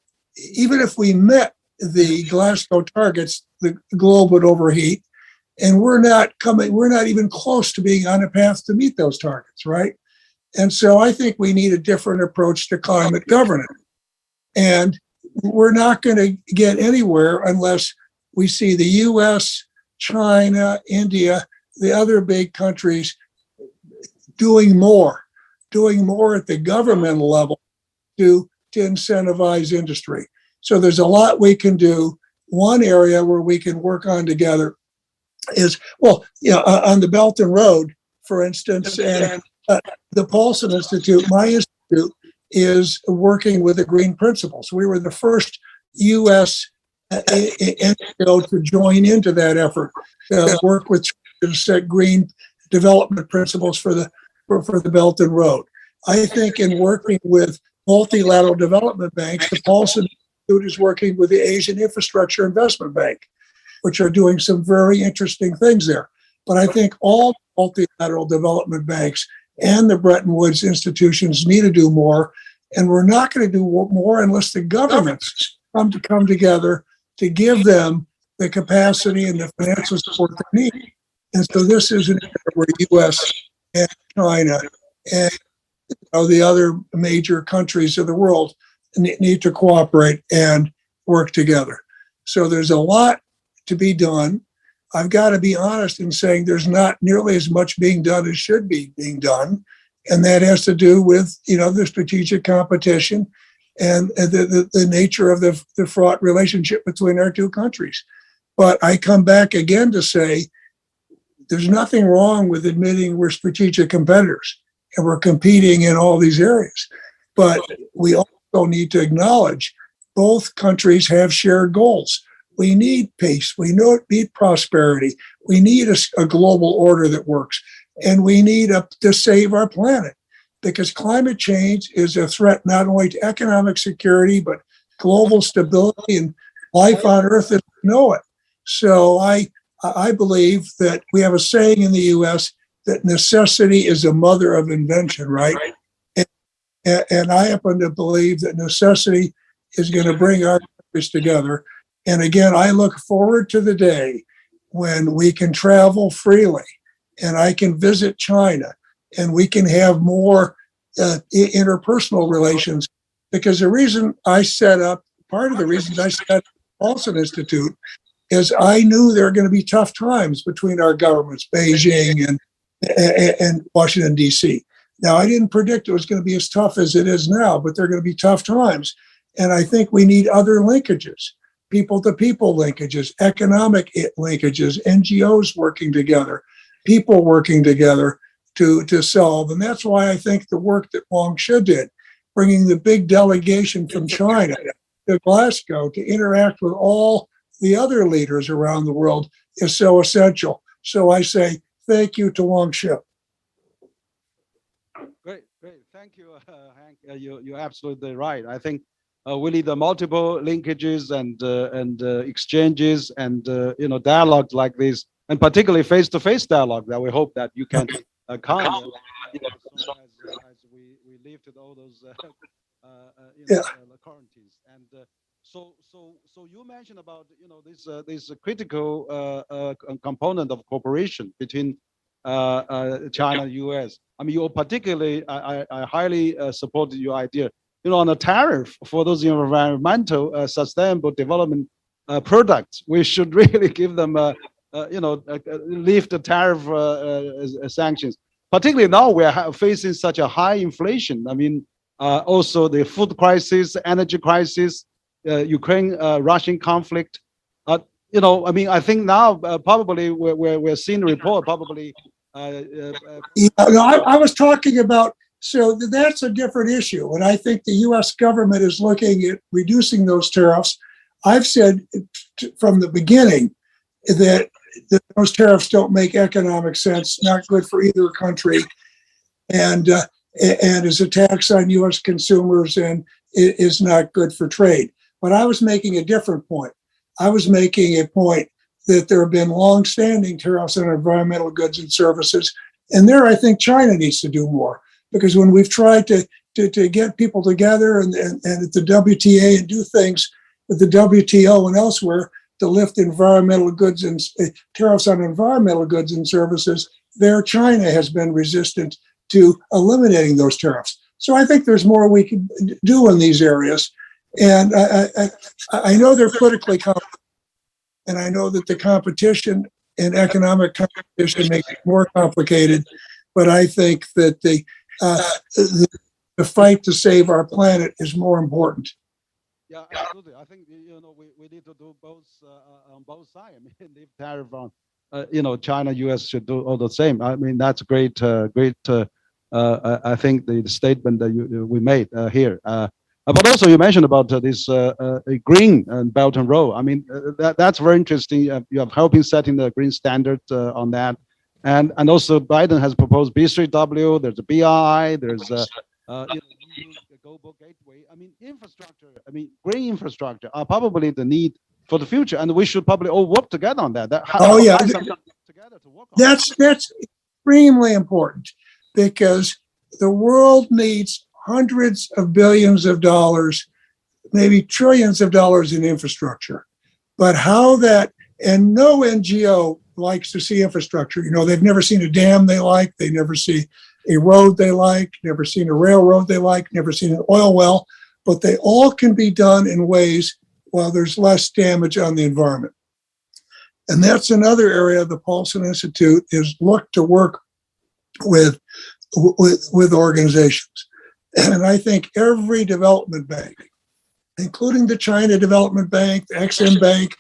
even if we met the Glasgow targets, the globe would overheat, and we're not even close to being on a path to meet those targets, right? And so I think we need a different approach to climate governance. And we're not going to get anywhere unless we see the US, China, India, the other big countries doing more at the governmental level to incentivize industry. So there's a lot we can do. One area where we can work on together is, on the Belt and Road, for instance, and the Paulson Institute, my institute, is working with the Green Principles. We were the first U.S. NGO to join into that effort, to work with to set green development principles for the Belt and Road. I think in working with multilateral development banks, the Paulson Institute is working with the Asian Infrastructure Investment Bank, which are doing some very interesting things there. But I think all multilateral development banks and the Bretton Woods institutions need to do more. And we're not going to do more unless the governments come together to give them the capacity and the financial support they need. And so this is an area where U.S. and China and the other major countries of the world need to cooperate and work together. So there's a lot to be done. I've got to be honest in saying there's not nearly as much being done as should be being done. And that has to do with, the strategic competition and the nature of the fraught relationship between our two countries. But I come back again to say there's nothing wrong with admitting we're strategic competitors and we're competing in all these areas. But we also need to acknowledge both countries have shared goals. We need peace. We need prosperity. We need a global order that works. And we need to save our planet, because climate change is a threat not only to economic security, but global stability and life on Earth as we know it. So I believe that we have a saying in the U.S. that necessity is the mother of invention, right? And I happen to believe that necessity is going to bring our countries together. And again, I look forward to the day when we can travel freely and I can visit China and we can have more interpersonal relations. Because part of the reason I set up the Paulson Institute is I knew there were going to be tough times between our governments, Beijing and Washington, D.C. Now, I didn't predict it was going to be as tough as it is now, but there are going to be tough times. And I think we need other linkages, people-to-people linkages, economic linkages, NGOs working together, people working together to solve. And that's why I think the work that Wang Shi did, bringing the big delegation from China to Glasgow to interact with all the other leaders around the world, is so essential. So I say thank you to Wang Shi. Great. Thank you, Hank. You're absolutely right. I think we need the multiple linkages and exchanges and dialogues like this, and particularly face-to-face dialogue that we hope that you can come as we lifted all those quarantines. And so you mentioned about this critical component of cooperation between China and U.S. I mean, you particularly, I highly support your idea. On a tariff for those environmental sustainable development products, we should really give them, lift the tariff sanctions. Particularly now we're facing such a high inflation. I mean, also the food crisis, energy crisis, Ukraine-Russian conflict. I think now probably we're seeing a report probably. I was talking about, so that's a different issue. And I think the U.S. government is looking at reducing those tariffs. I've said from the beginning that those tariffs don't make economic sense, not good for either country, and is a tax on U.S. consumers and is not good for trade. But I was making a different point. I was making a point that there have been long-standing tariffs on environmental goods and services, and there I think China needs to do more, because when we've tried to get people together and at the WTA and do things at the WTO and elsewhere to lift environmental goods and tariffs on environmental goods and services, there China has been resistant to eliminating those tariffs. So I think there's more we can do in these areas. And I know they're politically complicated, and I know that the competition and economic competition makes it more complicated, but I think that the fight to save our planet is more important. Yeah, absolutely. I think we need to do both on both sides. I mean, if tariff on China, U.S. should do all the same. I mean, that's great. I think the statement that we made here. But also you mentioned about this green Belt and Road. I mean, that's very interesting. You have helping setting the green standard on that, and also Biden has proposed B3W. There's a BRI. There's global gateway. I mean, infrastructure. I mean, green infrastructure are probably the need for the future, and we should probably all work together on that. That's extremely important, because the world needs hundreds of billions of dollars, maybe trillions of dollars in infrastructure. But how that, and no NGO likes to see infrastructure. They've never seen a dam they like, they never see a road they like, never seen a railroad they like, never seen an oil well, but they all can be done in ways while there's less damage on the environment. And that's another area the Paulson Institute is looked to work with organizations. And I think every development bank, including the China Development Bank, the Exim Bank,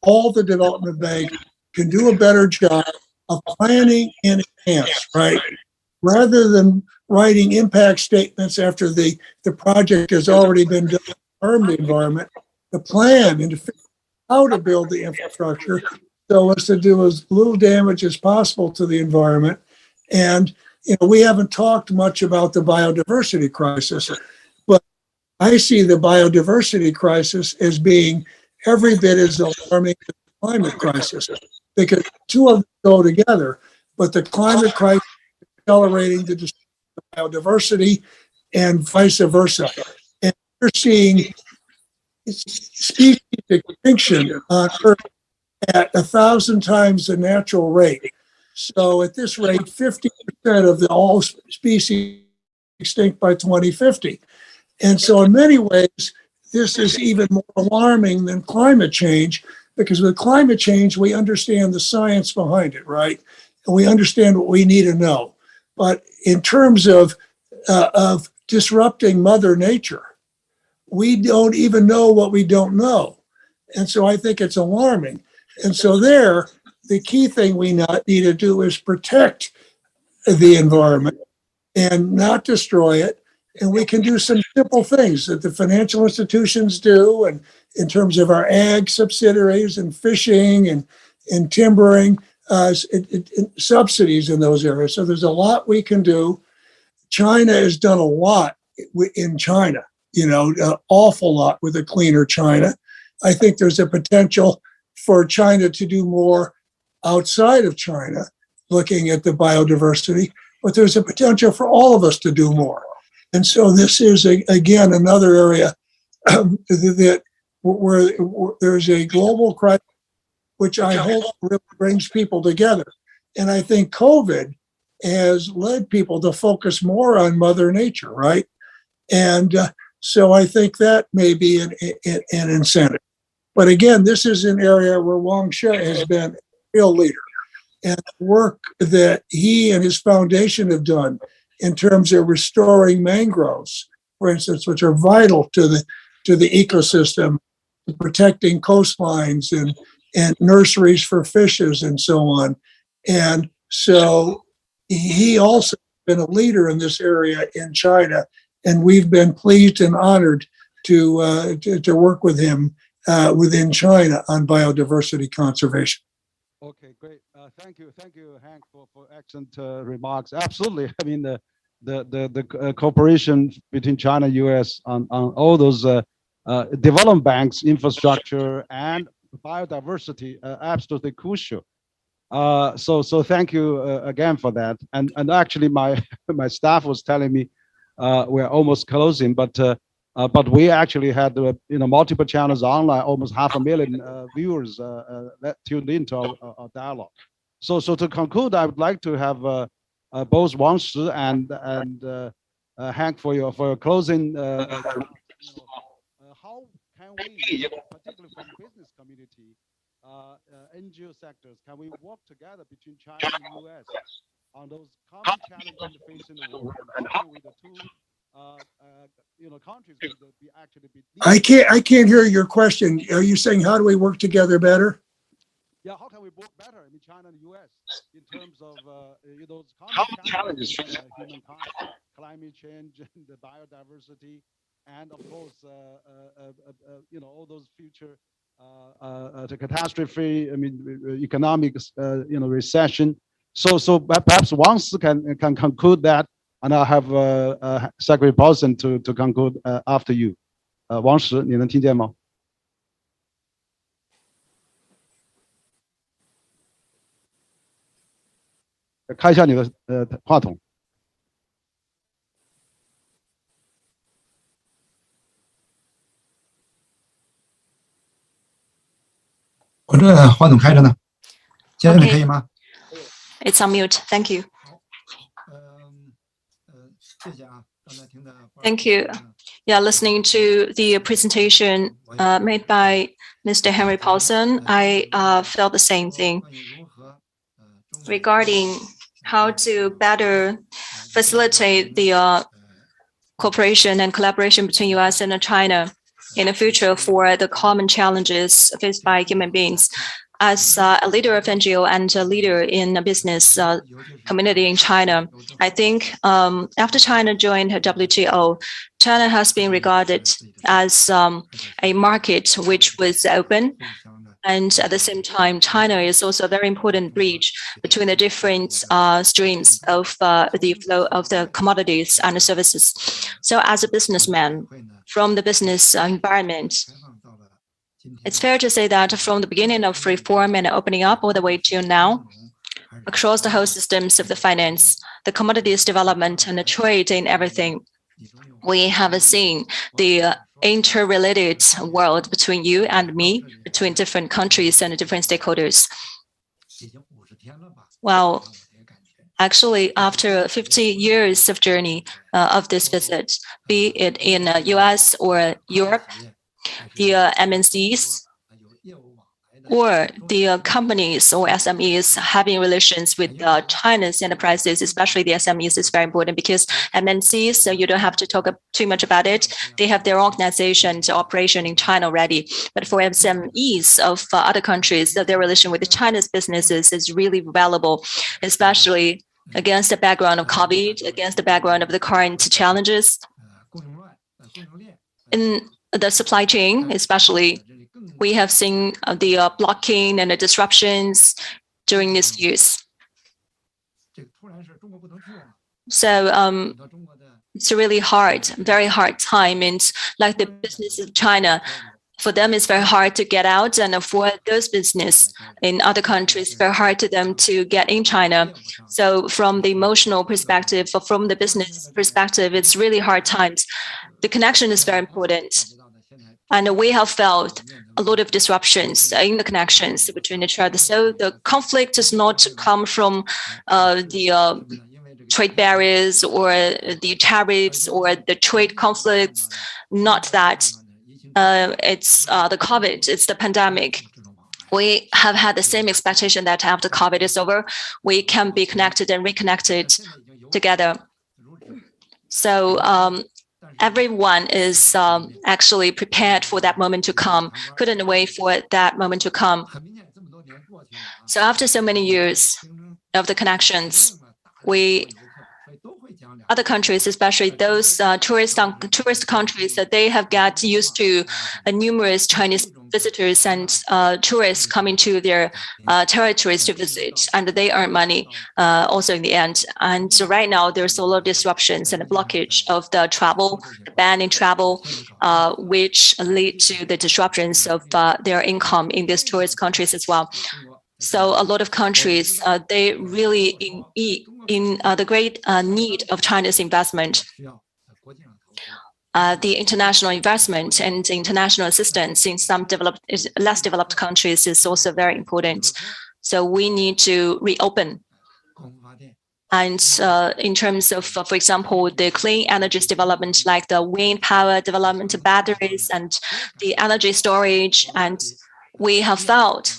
all the development banks can do a better job of planning in advance, right? Rather than writing impact statements after the project has already been done to harm the environment, the plan and to figure out how to build the infrastructure so as to do as little damage as possible to the environment. And we haven't talked much about the biodiversity crisis, but I see the biodiversity crisis as being every bit as alarming as the climate crisis, because two of them go together. But the climate crisis is accelerating the destruction of biodiversity and vice versa. And we're seeing species extinction on Earth at 1,000 times the natural rate. So at this rate, 50% of all species extinct by 2050. And so in many ways, this is even more alarming than climate change, because with climate change, we understand the science behind it, right? And we understand what we need to know. But in terms of disrupting Mother Nature, we don't even know what we don't know. And so I think it's alarming. And so the key thing we need to do is protect the environment and not destroy it. And we can do some simple things that the financial institutions do, and in terms of our ag subsidiaries and fishing and timbering, subsidies in those areas. So there's a lot we can do. China has done a lot in China, an awful lot with a cleaner China. I think there's a potential for China to do more outside of China, looking at the biodiversity, but there's a potential for all of us to do more. And so this is, again, another area that where there's a global crisis, which I hope really brings people together. And I think COVID has led people to focus more on Mother Nature, right? And so I think that may be an incentive. But again, this is an area where Wang Shi has been a real leader. And the work that he and his foundation have done in terms of restoring mangroves, for instance, which are vital to the ecosystem, protecting coastlines and nurseries for fishes and so on. And so he also been a leader in this area in China, and we've been pleased and honored to work with him within China on biodiversity conservation. Okay, great. Thank you, Hank, for excellent remarks. Absolutely. I mean, the cooperation between China and U.S. on all those development banks, infrastructure, and biodiversity, absolutely crucial. So thank you again for that. And actually, my my staff was telling me we're almost closing, but we actually had multiple channels online, almost 500,000 viewers that tuned into our dialogue. So to conclude, I would like to have both Wang Shi and Hank for your closing. How can we, particularly from business community, NGO sectors, can we work together between China and the U.S. on those common challenges facing the world, and how can we, the two countries, be actually be? I can't hear your question. Are you saying how do we work together better? Yeah, how can we work better in China and the U.S. in terms of those common challenges facing humankind, climate change, and the biodiversity, and of course, all those future the catastrophe. I mean, economic, recession. So perhaps Wang Shi can conclude that, and I'll have Secretary Paulson to conclude after you. Wang Shi, 你能听见吗？开一下你的话筒。我这话筒开着呢，现在可以吗？ It's on mute. Thank you. Thank you. Yeah, listening to the presentation made by Mr. Henry Paulson, I felt the same thing regarding how to better facilitate the cooperation and collaboration between U.S. and China in the future for the common challenges faced by human beings. As a leader of NGO and a leader in a business community in China, I think after China joined WTO, China has been regarded as a market which was open. And at the same time, China is also a very important bridge between the different streams of the flow of the commodities and the services. So as a businessman, from the business environment, it's fair to say that from the beginning of reform and opening up all the way to now, across the whole systems of the finance, the commodities development and the trade and everything, we have seen the interrelated world between you and me, between different countries and different stakeholders. Well, actually, after 50 years of journey of this visit, be it in US or Europe, the MNCs or the companies or SMEs having relations with China's enterprises, especially the SMEs, is very important because MNCs, so you don't have to talk too much about it. They have their organizations operation in China already. But for SMEs of other countries, their relation with China's businesses is really valuable, especially against the background of COVID, against the background of the current challenges in the supply chain, especially. We have seen the blocking and the disruptions during these years. So it's a really hard, very hard time. And like the business of China, for them, it's very hard to get out. And for those business in other countries, it's very hard to them to get in China. So from the emotional perspective, or from the business perspective, it's really hard times. The connection is very important. And we have felt a lot of disruptions in the connections between each other. So the conflict does not come from the trade barriers or the tariffs or the trade conflicts. Not that. It's the COVID, it's the pandemic. We have had the same expectation that after COVID is over, we can be connected and reconnected together. So everyone is actually prepared for that moment to come, couldn't wait for that moment to come. So after so many years of the connections, we other countries, especially those tourist countries, that they have got used to numerous Chinese visitors and tourists coming to their territories to visit, and they earn money also in the end. And so right now there's a lot of disruptions and a blockage of the travel, the ban in travel, which lead to the disruptions of their income in these tourist countries as well. So a lot of countries, they really in the great need of China's investment. The international investment and international assistance in some less developed countries is also very important. So we need to reopen. And in terms of, for example, the clean energies development, like the wind power development, batteries, and the energy storage, and we have felt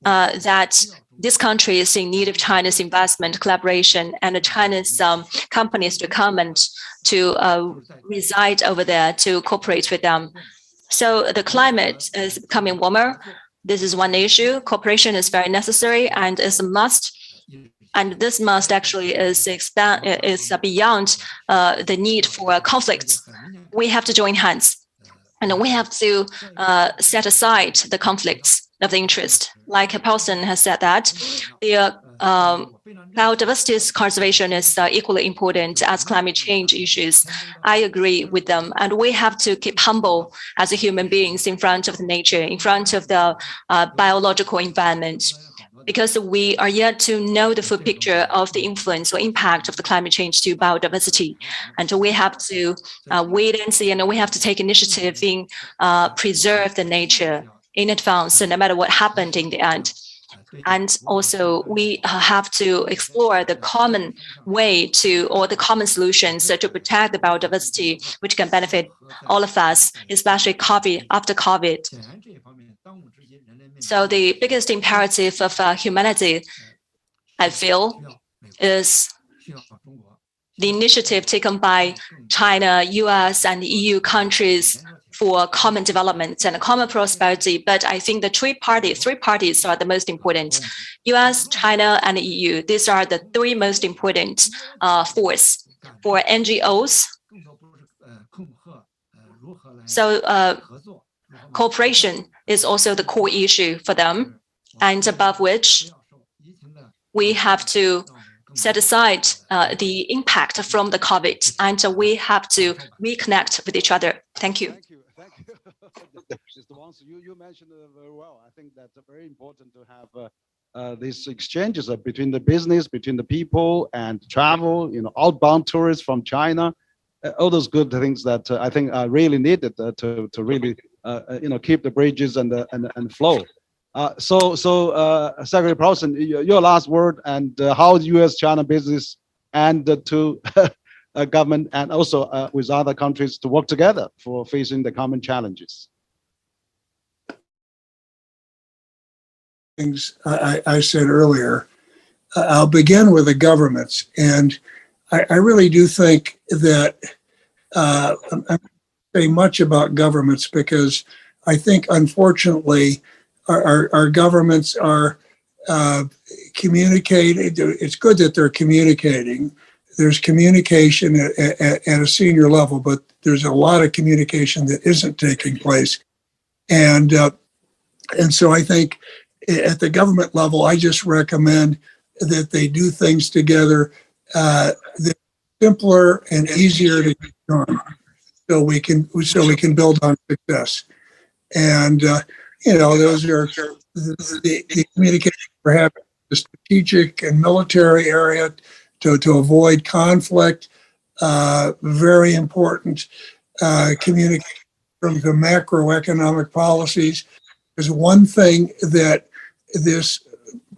that this country is in need of China's investment, collaboration, and China's companies to come and to reside over there, to cooperate with them. So the climate is becoming warmer. This is one issue. Cooperation is very necessary and is a must. And this must actually is beyond the need for conflicts. We have to join hands, and we have to set aside the conflicts of the interest. Like Paulson has said that the biodiversity conservation is equally important as climate change issues. I agree with them, and we have to keep humble as human beings in front of the nature, in front of the biological environment, because we are yet to know the full picture of the influence or impact of the climate change to biodiversity. And we have to wait and see, and we have to take initiative in preserve the nature in advance, no matter what happened in the end. And also we have to explore the common way to, or the common solutions to protect the biodiversity, which can benefit all of us, especially after COVID. So the biggest imperative of humanity, I feel, is the initiative taken by China, US, and EU countries for common development and common prosperity. But I think the three parties are the most important. US, China, and EU. These are the three most important force for NGOs. So cooperation is also the core issue for them, and above which we have to set aside the impact from the COVID, and we have to reconnect with each other. Thank you. Thank you. Mr. Wang, you mentioned very well. I think that's very important to have these exchanges between the business, between the people, and travel. Outbound tourists from China, all those good things that I think are really needed to really keep the bridges and flow. So Secretary Paulson, your last word, and how U.S.-China business and to government and also with other countries to work together for facing the common challenges. Things I said earlier. I'll begin with the governments, and I really do think that I'm say much about governments because I think, unfortunately, our governments are communicating. It's good that they're communicating. There's communication at a senior level, but there's a lot of communication that isn't taking place. And so I think at the government level, I just recommend that they do things together that are simpler and easier to get done, so we can build on success. And those are the communication, perhaps the strategic and military area to avoid conflict. Very important communication from the macroeconomic policies. Because one thing that this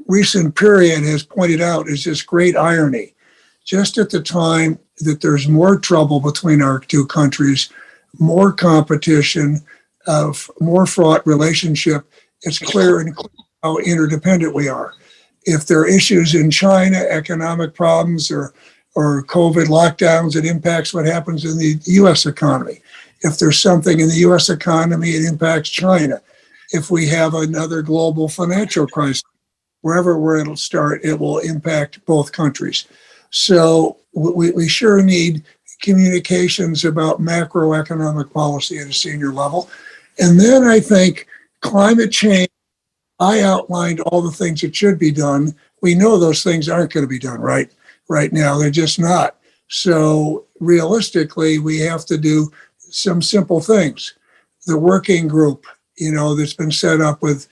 recent period has pointed out is this great irony. Just at the time that there's more trouble between our two countries, more competition, more fraught relationship, it's clear and clear how interdependent we are. If there are issues in China, economic problems or COVID lockdowns, it impacts what happens in the U.S. economy. If there's something in the U.S. economy, it impacts China. If we have another global financial crisis, wherever it'll start, it will impact both countries. So we sure need communications about macroeconomic policy at a senior level. And then I think climate change, I outlined all the things that should be done. We know those things aren't going to be done right now. They're just not. So realistically, we have to do some simple things. The working group, that's been set up with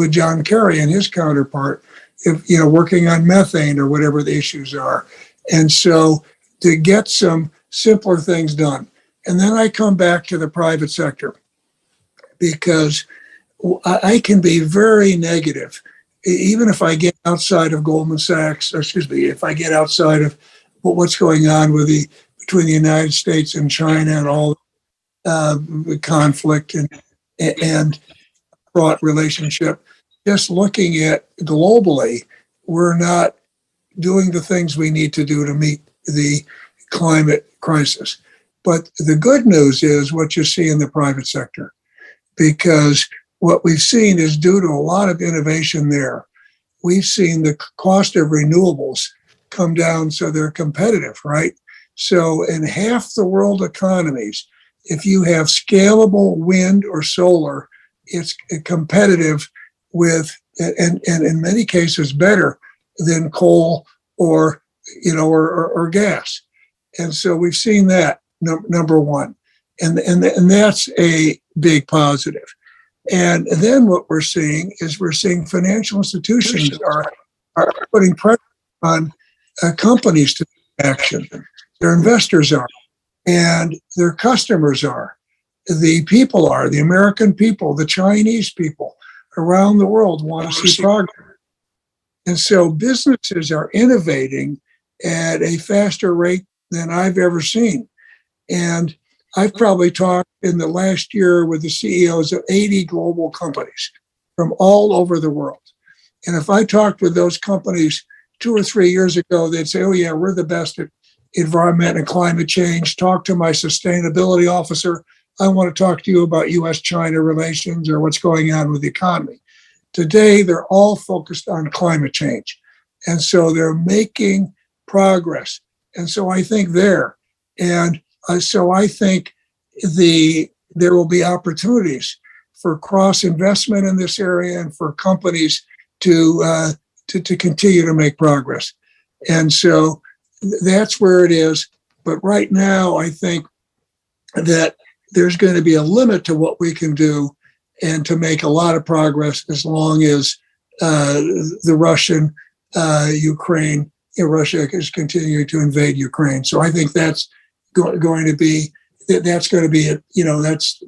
John Kerry and his counterpart, working on methane or whatever the issues are. And so to get some simpler things done. And then I come back to the private sector, because I can be very negative, even if I get outside of Goldman Sachs, if I get outside of what's going on between the United States and China and all the conflict and fraught relationship. Just looking at globally, we're not doing the things we need to do to meet the climate crisis. But the good news is what you see in the private sector, because what we've seen is due to a lot of innovation there. We've seen the cost of renewables come down so they're competitive, right? So in half the world economies, if you have scalable wind or solar, it's competitive with, and in many cases better than coal or gas. And so we've seen that, number one. And that's a big positive. And then what we're seeing financial institutions are putting pressure on companies to take action. Their investors are, and their customers are. The people are, the American people, the Chinese people around the world want to see progress. And so businesses are innovating at a faster rate than I've ever seen. And I've probably talked in the last year with the CEOs of 80 global companies from all over the world. And if I talked with those companies 2 or 3 years ago, they'd say, oh yeah, we're the best at environment and climate change. Talk to my sustainability officer. I want to talk to you about US-China relations or what's going on with the economy. Today, they're all focused on climate change. And so they're making progress. And so I think so I think there will be opportunities for cross investment in this area and for companies to continue to make progress. And so that's where it is. But right now, I think that there's going to be a limit to what we can do and to make a lot of progress as long as the Russia is continuing to invade Ukraine. So I think that's going to be that's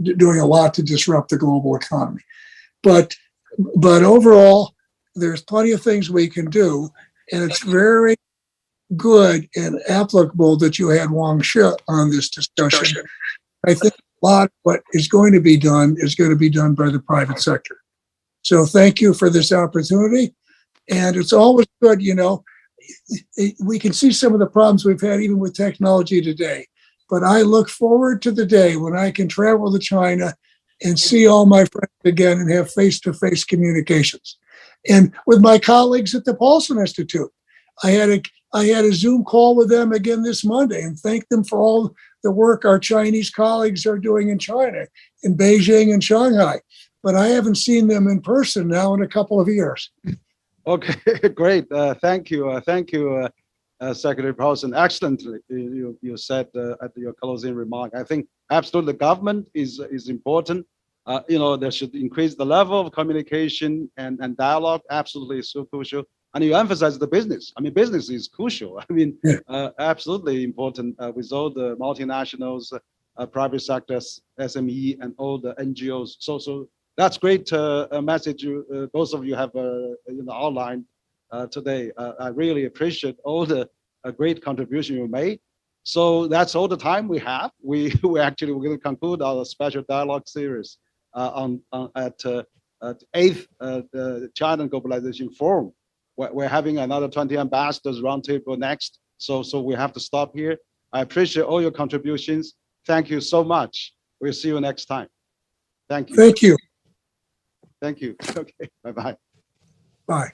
doing a lot to disrupt the global economy. But overall, there's plenty of things we can do, and it's very good and applicable that you had Wang Shi on this discussion. I think a lot of what is going to be done by the private sector. So thank you for this opportunity. And it's always good, we can see some of the problems we've had even with technology today. But I look forward to the day when I can travel to China and see all my friends again and have face-to-face communications. And with my colleagues at the Paulson Institute, I had a Zoom call with them again this Monday and thank them for all the work our Chinese colleagues are doing in China, in Beijing and Shanghai. But I haven't seen them in person now in a couple of years. Okay, great. Thank you. Secretary Paulson. Excellently, you said at your closing remark. I think absolutely the government is important. They should increase the level of communication and dialogue. Absolutely, so crucial. And you emphasize the business. I mean, business is crucial. I mean, absolutely important with all the multinationals, private sectors, SME, and all the NGOs. So that's great message both of you have outlined today. I really appreciate all the great contribution you made. So that's all the time we have. We're going to conclude our special dialogue series at 8th China and Globalisation Forum. We're having another 20 ambassadors roundtable next. So we have to stop here. I appreciate all your contributions. Thank you so much. We'll see you next time. Thank you. Thank you. Thank you. Okay. Bye-bye. Bye.